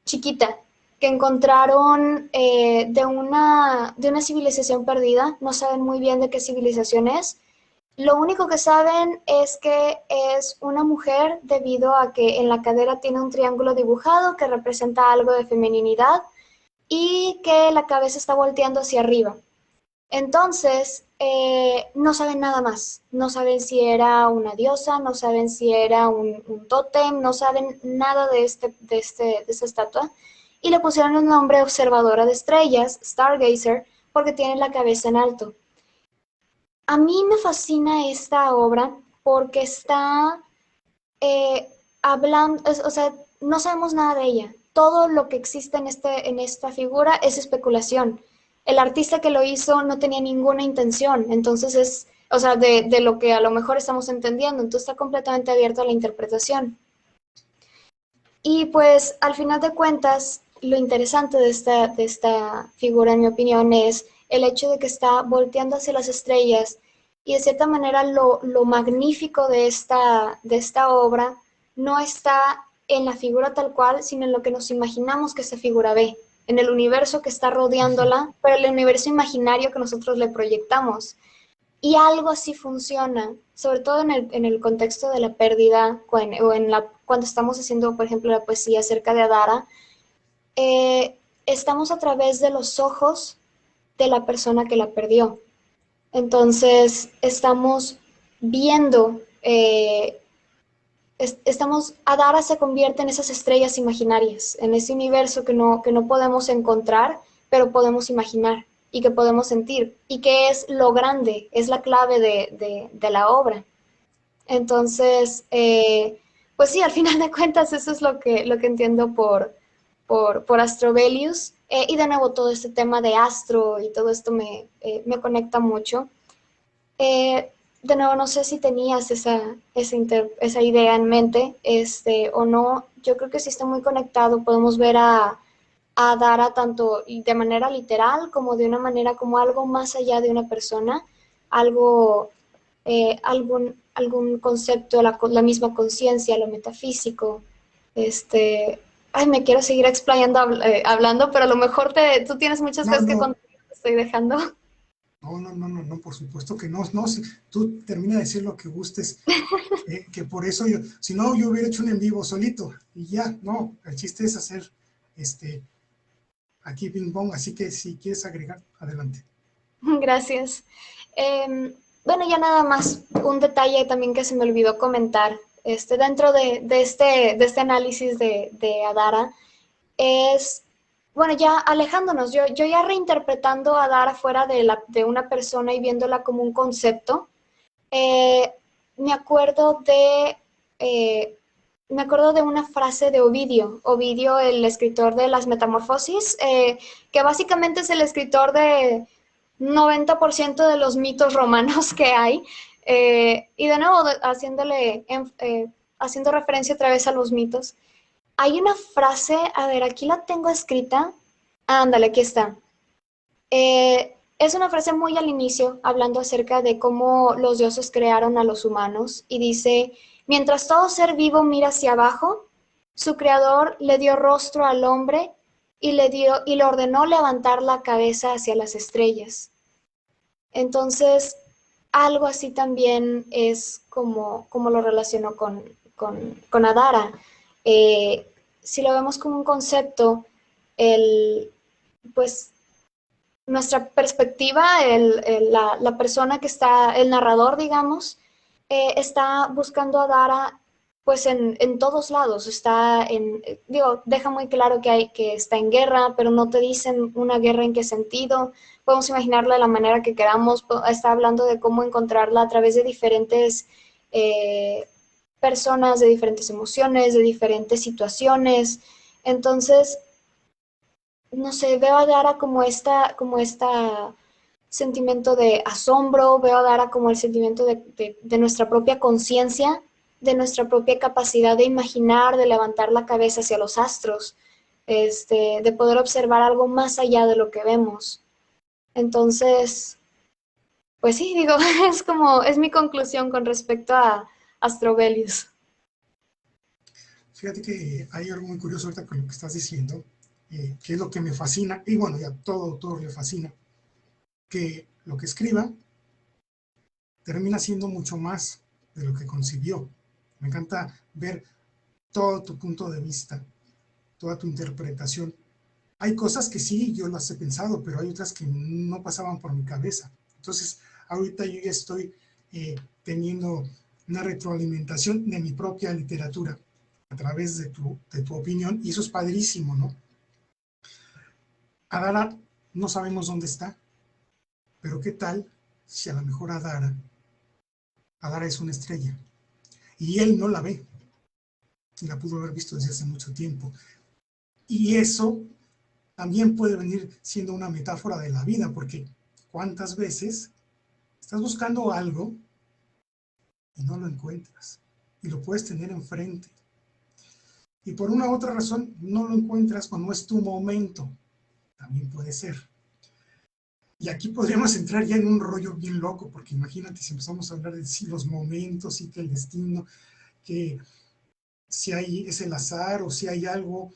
chiquita que encontraron de una civilización perdida. No saben muy bien de qué civilización es. Lo único que saben es que es una mujer debido a que en la cadera tiene un triángulo dibujado que representa algo de femeninidad y que la cabeza está volteando hacia arriba. Entonces, no saben nada más. No saben si era una diosa, no saben si era un tótem, no saben nada de esta estatua. Y le pusieron el nombre observadora de estrellas, Stargazer, porque tiene la cabeza en alto. A mí me fascina esta obra porque está hablando, o sea, no sabemos nada de ella. Todo lo que existe en esta figura es especulación. El artista que lo hizo no tenía ninguna intención, entonces o sea, de lo que a lo mejor estamos entendiendo, entonces está completamente abierto a la interpretación. Y pues al final de cuentas, lo interesante de esta figura, en mi opinión, es el hecho de que está volteando hacia las estrellas y de cierta manera lo magnífico de esta obra no está en la figura tal cual, sino en lo que nos imaginamos que esa figura ve, en el universo que está rodeándola, pero el universo imaginario que nosotros le proyectamos. Y algo así funciona, sobre todo en el contexto de la pérdida, cuando estamos haciendo, por ejemplo, la poesía acerca de Adara, estamos a través de los ojos de la persona que la perdió. Entonces, estamos viendo, Adara se convierte en esas estrellas imaginarias, en ese universo que no podemos encontrar, pero podemos imaginar y que podemos sentir, y que es lo grande, es la clave de la obra. Entonces, pues sí, al final de cuentas eso es lo que entiendo por Astrobelius. Y de nuevo todo este tema de astro y todo esto me conecta mucho. De nuevo, no sé si tenías esa idea en mente o no. Yo creo que sí está muy conectado. Podemos ver a Dara tanto de manera literal como de una manera como algo más allá de una persona, algo, algún concepto, la misma conciencia, lo metafísico. Ay, me quiero seguir explayando, hablando, pero a lo mejor tú tienes muchas No, cosas que no, contar, te estoy dejando. no, no, no, no, no, por supuesto que no, no, tú termina de decir lo que gustes, que por eso yo, si no, yo hubiera hecho un en vivo solito y ya, no, el chiste es hacer este, aquí ping pong, así que si quieres agregar, adelante. Gracias. Bueno, ya nada más un detalle también que se me olvidó comentar. Dentro de este análisis de Adara, es, bueno, ya alejándonos, yo ya reinterpretando a Adara fuera de una persona y viéndola como un concepto, eh, me acuerdo de, eh, me acuerdo de una frase de Ovidio, el escritor de las Metamorfosis, que básicamente es el escritor de 90% de los mitos romanos que hay, y de nuevo haciendo referencia otra vez a los mitos. Hay una frase, a ver, aquí la tengo escrita. Ándale, aquí está. Es una frase muy al inicio, hablando acerca de cómo los dioses crearon a los humanos, y dice, mientras todo ser vivo mira hacia abajo, su creador le dio rostro al hombre y le ordenó levantar la cabeza hacia las estrellas. Entonces, algo así también es como lo relaciono con Adara. Si lo vemos como un concepto, pues nuestra perspectiva, la persona que está, el narrador, digamos, está buscando a Dara pues en todos lados. Deja muy claro que está en guerra, pero no te dicen una guerra en qué sentido. Podemos imaginarla de la manera que queramos. Está hablando de cómo encontrarla a través de diferentes personas de diferentes emociones, de diferentes situaciones. Entonces, no sé, veo a Dara como esta sentimiento de asombro, veo a Dara como el sentimiento de nuestra propia conciencia, de nuestra propia capacidad de imaginar, de levantar la cabeza hacia los astros, de poder observar algo más allá de lo que vemos. Entonces, pues sí, digo, es mi conclusión con respecto a Astrobelius. Fíjate que hay algo muy curioso ahorita con lo que estás diciendo, que es lo que me fascina, y bueno, ya todo autor le fascina, que lo que escriba termina siendo mucho más de lo que concibió. Me encanta ver todo tu punto de vista, toda tu interpretación. Hay cosas que sí, yo las he pensado, pero hay otras que no pasaban por mi cabeza. Entonces, ahorita yo ya estoy teniendo una retroalimentación de mi propia literatura a través de tu opinión, y eso es padrísimo, ¿no? Adara no sabemos dónde está, pero ¿qué tal si a lo mejor Adara es una estrella y él no la ve, y la pudo haber visto desde hace mucho tiempo? Y eso también puede venir siendo una metáfora de la vida, porque ¿cuántas veces estás buscando algo y no lo encuentras? Y lo puedes tener enfrente. Y por una u otra razón no lo encuentras o no es tu momento. También puede ser. Y aquí podríamos entrar ya en un rollo bien loco, porque imagínate si empezamos a hablar de si los momentos y que el destino, que si hay, es el azar o si hay algo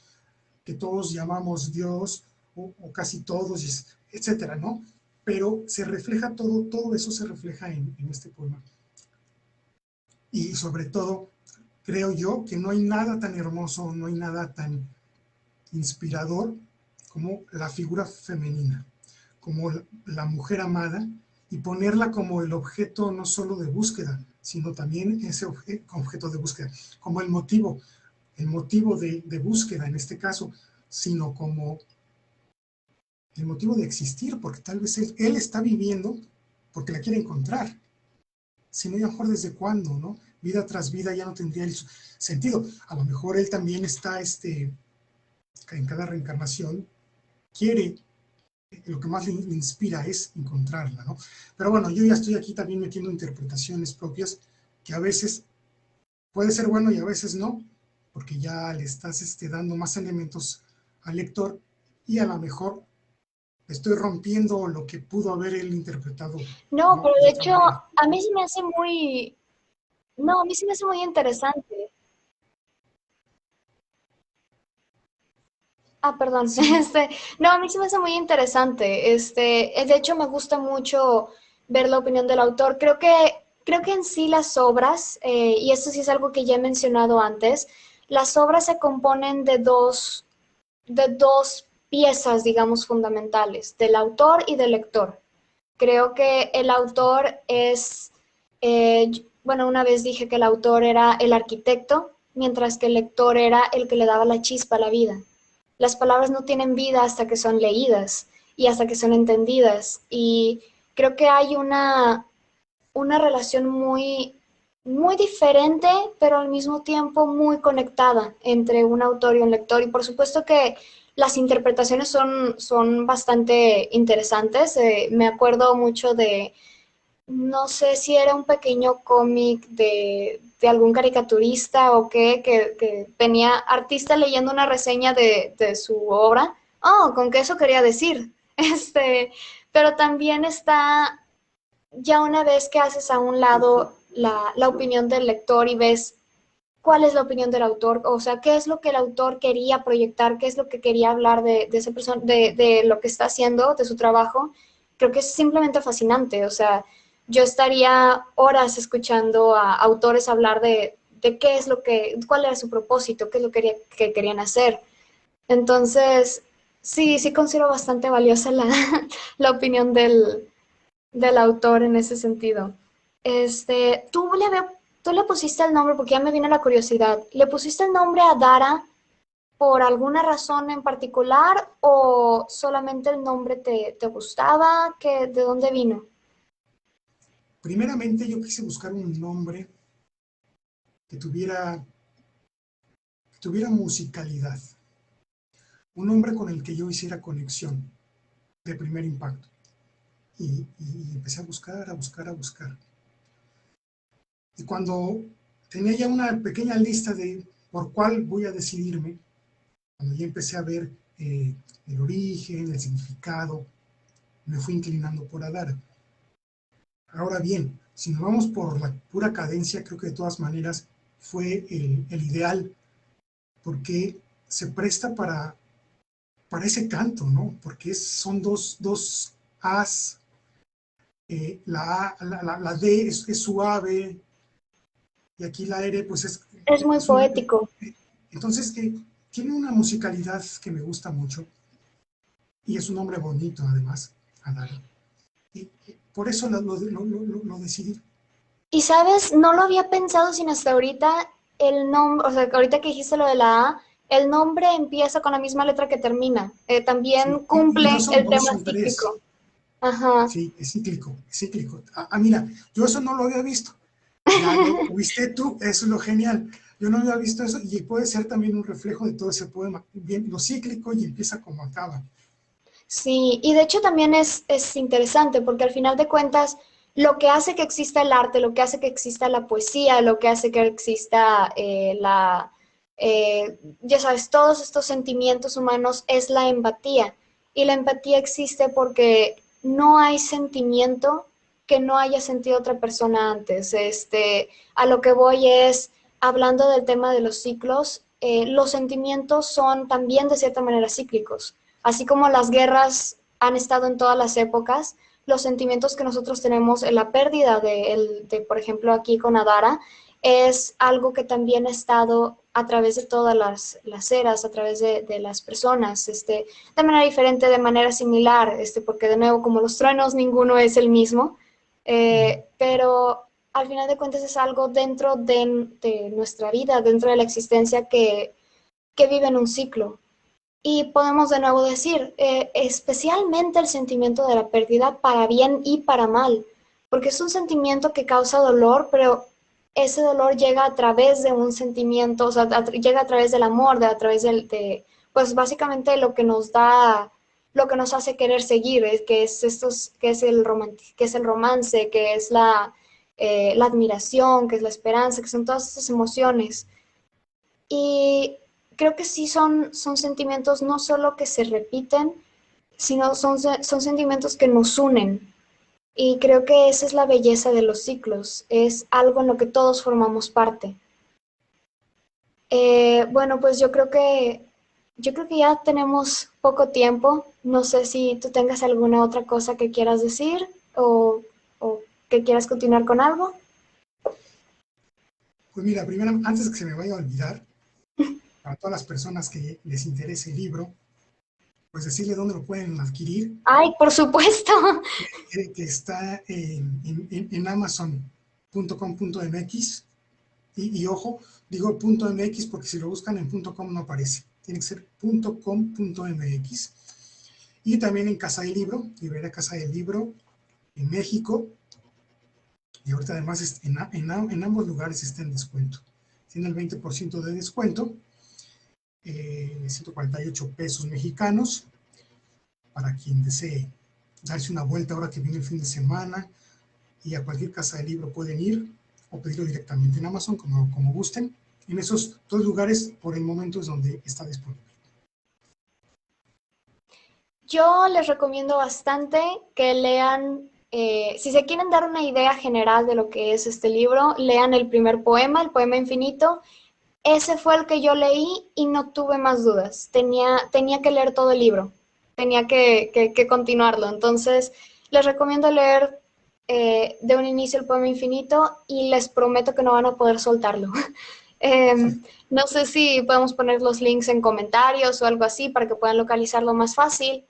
que todos llamamos Dios o casi todos, etcétera, ¿no? Pero se refleja todo eso se refleja en este poema. Y sobre todo, creo yo que no hay nada tan hermoso, no hay nada tan inspirador como la figura femenina, como la mujer amada, y ponerla como el objeto no solo de búsqueda, sino también ese objeto de búsqueda, como el motivo de búsqueda en este caso, sino como el motivo de existir, porque tal vez él está viviendo porque la quiere encontrar. Si no, a lo mejor desde cuándo, ¿no? Vida tras vida ya no tendría el sentido. A lo mejor él también está, en cada reencarnación, quiere, lo que más le inspira es encontrarla, ¿no? Pero bueno, yo ya estoy aquí también metiendo interpretaciones propias, que a veces puede ser bueno y a veces no, porque ya le estás dando más elementos al lector, y a lo mejor estoy rompiendo lo que pudo haber él interpretado, No, ¿no? pero De de otra hecho, manera. a mí sí me hace muy, no, a mí sí me hace muy interesante. Ah, perdón. Sí, No, a mí sí me hace muy interesante. De hecho, me gusta mucho ver la opinión del autor. Creo que en sí las obras, y esto sí es algo que ya he mencionado antes, las obras se componen de dos piezas, digamos, fundamentales, del autor y del lector. Creo que el autor bueno, una vez dije que el autor era el arquitecto, mientras que el lector era el que le daba la chispa a la vida. Las palabras no tienen vida hasta que son leídas y hasta que son entendidas. Y creo que hay una relación muy diferente, pero al mismo tiempo muy conectada entre un autor y un lector. Y por supuesto que las interpretaciones son bastante interesantes. Me acuerdo mucho no sé si era un pequeño cómic de algún caricaturista o qué, que tenía artista leyendo una reseña de su obra. Oh, con qué eso quería decir. Pero también está, ya una vez que haces a un lado la opinión del lector y ves cuál es la opinión del autor, o sea, qué es lo que el autor quería proyectar, qué es lo que quería hablar de esa persona, de lo que está haciendo, de su trabajo, creo que es simplemente fascinante. O sea, yo estaría horas escuchando a autores hablar de qué es cuál era su propósito, qué es lo que querían hacer. Entonces, sí considero bastante valiosa la opinión del autor en ese sentido. Este, tú le pusiste el nombre, porque ya me viene la curiosidad, ¿le pusiste el nombre a Dara por alguna razón en particular o solamente el nombre te gustaba? ¿De dónde vino? primeramente yo quise buscar un nombre que tuviera musicalidad, un nombre con el que yo hiciera conexión de primer impacto. Y empecé a buscar, a buscar, a buscar. Y cuando tenía ya una pequeña lista de por cuál voy a decidirme, cuando ya empecé a ver el origen, el significado, me fui inclinando por Adara. Ahora bien, si nos vamos por la pura cadencia, creo que de todas maneras fue el ideal, porque se presta para ese canto, ¿no? Porque son dos As, la D es suave, y aquí la R pues Es muy es una... poético. Entonces, tiene una musicalidad que me gusta mucho, y es un nombre bonito además, Adara. Y por eso lo decidí. Y sabes, no lo había pensado sino hasta ahorita el nombre, o sea, ahorita que dijiste lo de la A, el nombre empieza con la misma letra que termina. Sí, También y no cumple son el dos, tema son tres. cíclico. Ajá. Sí, es cíclico, es cíclico. Mira, yo eso no lo había visto. Ya lo viste tú, eso es lo genial. Yo no había visto eso y puede ser también un reflejo de todo ese poema. Bien, lo cíclico y empieza como acaba. Sí, y de hecho también es interesante porque al final de cuentas lo que hace que exista el arte, lo que hace que exista la poesía, lo que hace que exista ya sabes, todos estos sentimientos humanos es la empatía. Y la empatía existe porque no hay sentimiento que no haya sentido otra persona antes. A lo que voy es, hablando del tema de los ciclos, los sentimientos son también de cierta manera cíclicos. Así como las guerras han estado en todas las épocas, los sentimientos que nosotros tenemos en la pérdida por ejemplo, aquí con Adara, es algo que también ha estado a través de todas las eras, a través de las personas, de manera diferente, de manera similar, porque de nuevo, como los truenos, ninguno es el mismo, pero al final de cuentas es algo dentro de nuestra vida, dentro de la existencia que vive en un ciclo. Y podemos de nuevo decir, especialmente el sentimiento de la pérdida para bien y para mal, porque es un sentimiento que causa dolor, pero ese dolor llega a través de un sentimiento, o sea, llega a través del amor, a través pues básicamente lo que nos da, lo que nos hace querer seguir, que es el romance, que es la admiración, que es la esperanza, que son todas esas emociones. Y creo que sí son sentimientos no solo que se repiten, sino son sentimientos que nos unen. Y creo que esa es la belleza de los ciclos, es algo en lo que todos formamos parte. Bueno, pues yo creo que ya tenemos poco tiempo. No sé si tú tengas alguna otra cosa que quieras decir o que quieras continuar con algo. Pues mira, primero, antes de que se me vaya a olvidar, para todas las personas que les interese el libro, pues decirle dónde lo pueden adquirir, Ay, por supuesto. que está en amazon.com.mx. Y ojo, digo .mx porque si lo buscan en .com no aparece. Tiene que ser .com.mx. Y también en Casa del Libro, librería Casa del Libro, en México. Y ahorita además en ambos lugares está en descuento. Tiene el 20% de descuento, 148 pesos mexicanos, para quien desee darse una vuelta ahora que viene el fin de semana, y a cualquier casa de libro pueden ir o pedirlo directamente en Amazon, como gusten. En esos dos lugares, por el momento, es donde está disponible. Yo les recomiendo bastante que lean, si se quieren dar una idea general de lo que es este libro, lean el primer poema, el poema infinito. Ese fue el que yo leí y no tuve más dudas. Tenía que leer todo el libro, tenía que continuarlo. Entonces, les recomiendo leer de un inicio el poema infinito y les prometo que no van a poder soltarlo. No sé si podemos poner los links en comentarios o algo así para que puedan localizarlo más fácil.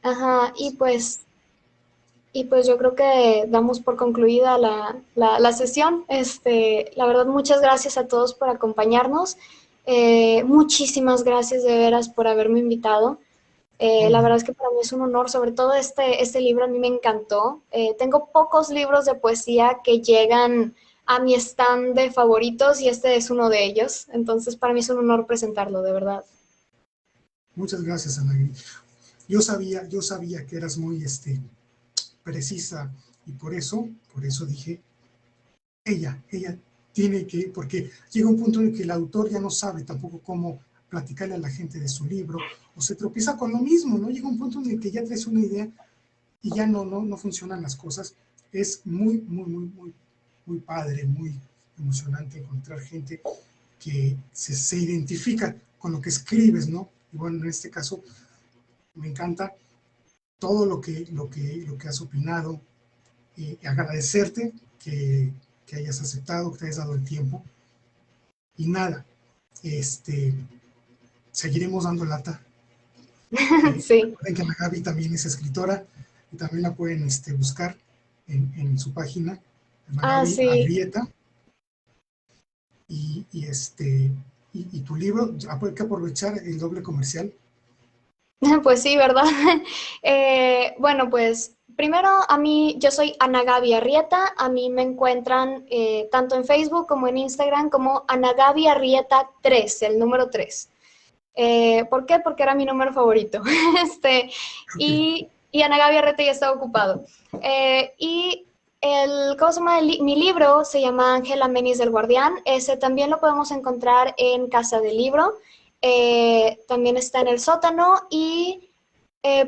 Ajá, y pues yo creo que damos por concluida la sesión. La verdad, muchas gracias a todos por acompañarnos. Muchísimas gracias de veras por haberme invitado. La verdad es que para mí es un honor, sobre todo este libro a mí me encantó. Tengo pocos libros de poesía que llegan a mi stand de favoritos y este es uno de ellos. Entonces, para mí es un honor presentarlo, de verdad. Muchas gracias, Anagri. Yo sabía que eras muy precisa y por eso dije, ella tiene que, porque llega un punto en que el autor ya no sabe tampoco cómo platicarle a la gente de su libro, o se tropieza con lo mismo, ¿no? Llega un punto en el que ya traes una idea y ya no funcionan las cosas. Es muy padre, muy emocionante encontrar gente que se identifica con lo que escribes, ¿no? Y bueno, en este caso me encanta todo lo que has opinado, y agradecerte que hayas aceptado, que te hayas dado el tiempo. Y nada, seguiremos dando lata. Sí. Recuerden que Ana Gaby también es escritora y también la pueden buscar en su página, Ana Ah, Gaby sí. Arrieta. Y tu libro, hay que aprovechar el doble comercial. Pues sí, ¿verdad? Bueno, pues primero a mí, yo soy Ana Gaby Arrieta, a mí me encuentran tanto en Facebook como en Instagram como Ana Gaby Arrieta 3, el número 3. ¿Por qué? Porque era mi número favorito. Este, Okay. y Ana Gaby Arrieta ya estaba ocupado. Y ¿cómo se llama? Mi libro se llama Ángela Menis del Guardián. Ese también lo podemos encontrar en Casa del Libro. También está en el sótano y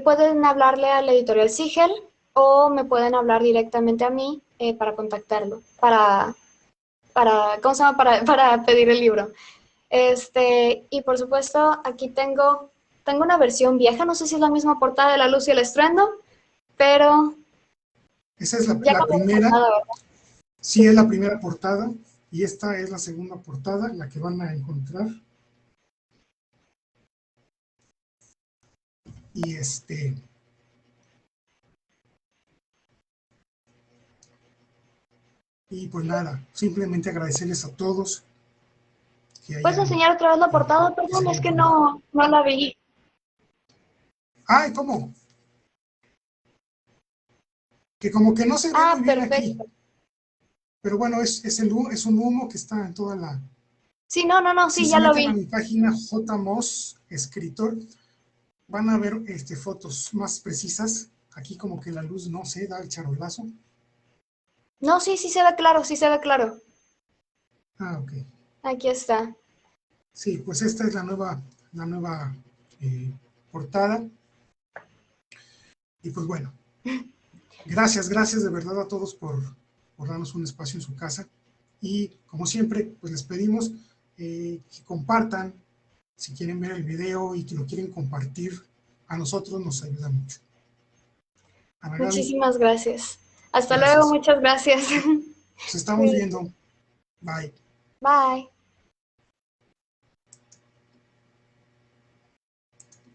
pueden hablarle a la editorial Sigel o me pueden hablar directamente a mí para contactarlo, ¿cómo se llama? Para pedir el libro. Y por supuesto, aquí tengo una versión vieja, no sé si es la misma portada de La Luz y el Estruendo, pero Esa es la, ya la cambió de primera, portada, ¿verdad? sí es la primera portada y esta es la segunda portada, la que van a encontrar. Y y pues nada, simplemente agradecerles a todos que ¿Puedes hayan enseñar otra vez la portada? que se Perdón, es hayan que conectado. no la vi. ¡Ay, cómo! Que como que no se ve muy Ah, bien aquí, perfecto. pero bueno, es un humo que está en toda la... Sí, no, Si sí, se ya lo meten a vi. mi página JMoss Escritor, van a ver fotos más precisas. Aquí como que la luz no se da el charolazo. No, sí, sí se ve claro, sí se ve claro. Ah, ok. Aquí está. Sí, pues esta es la nueva eh, portada. Y pues bueno, gracias de verdad a todos por darnos un espacio en su casa. Y como siempre, pues les pedimos que compartan, si quieren ver el video y que lo quieren compartir, a nosotros nos ayuda mucho. Ana Gaby, Muchísimas gracias. Hasta luego, gracias. muchas gracias. Nos estamos Cuídense. viendo. Bye. Bye.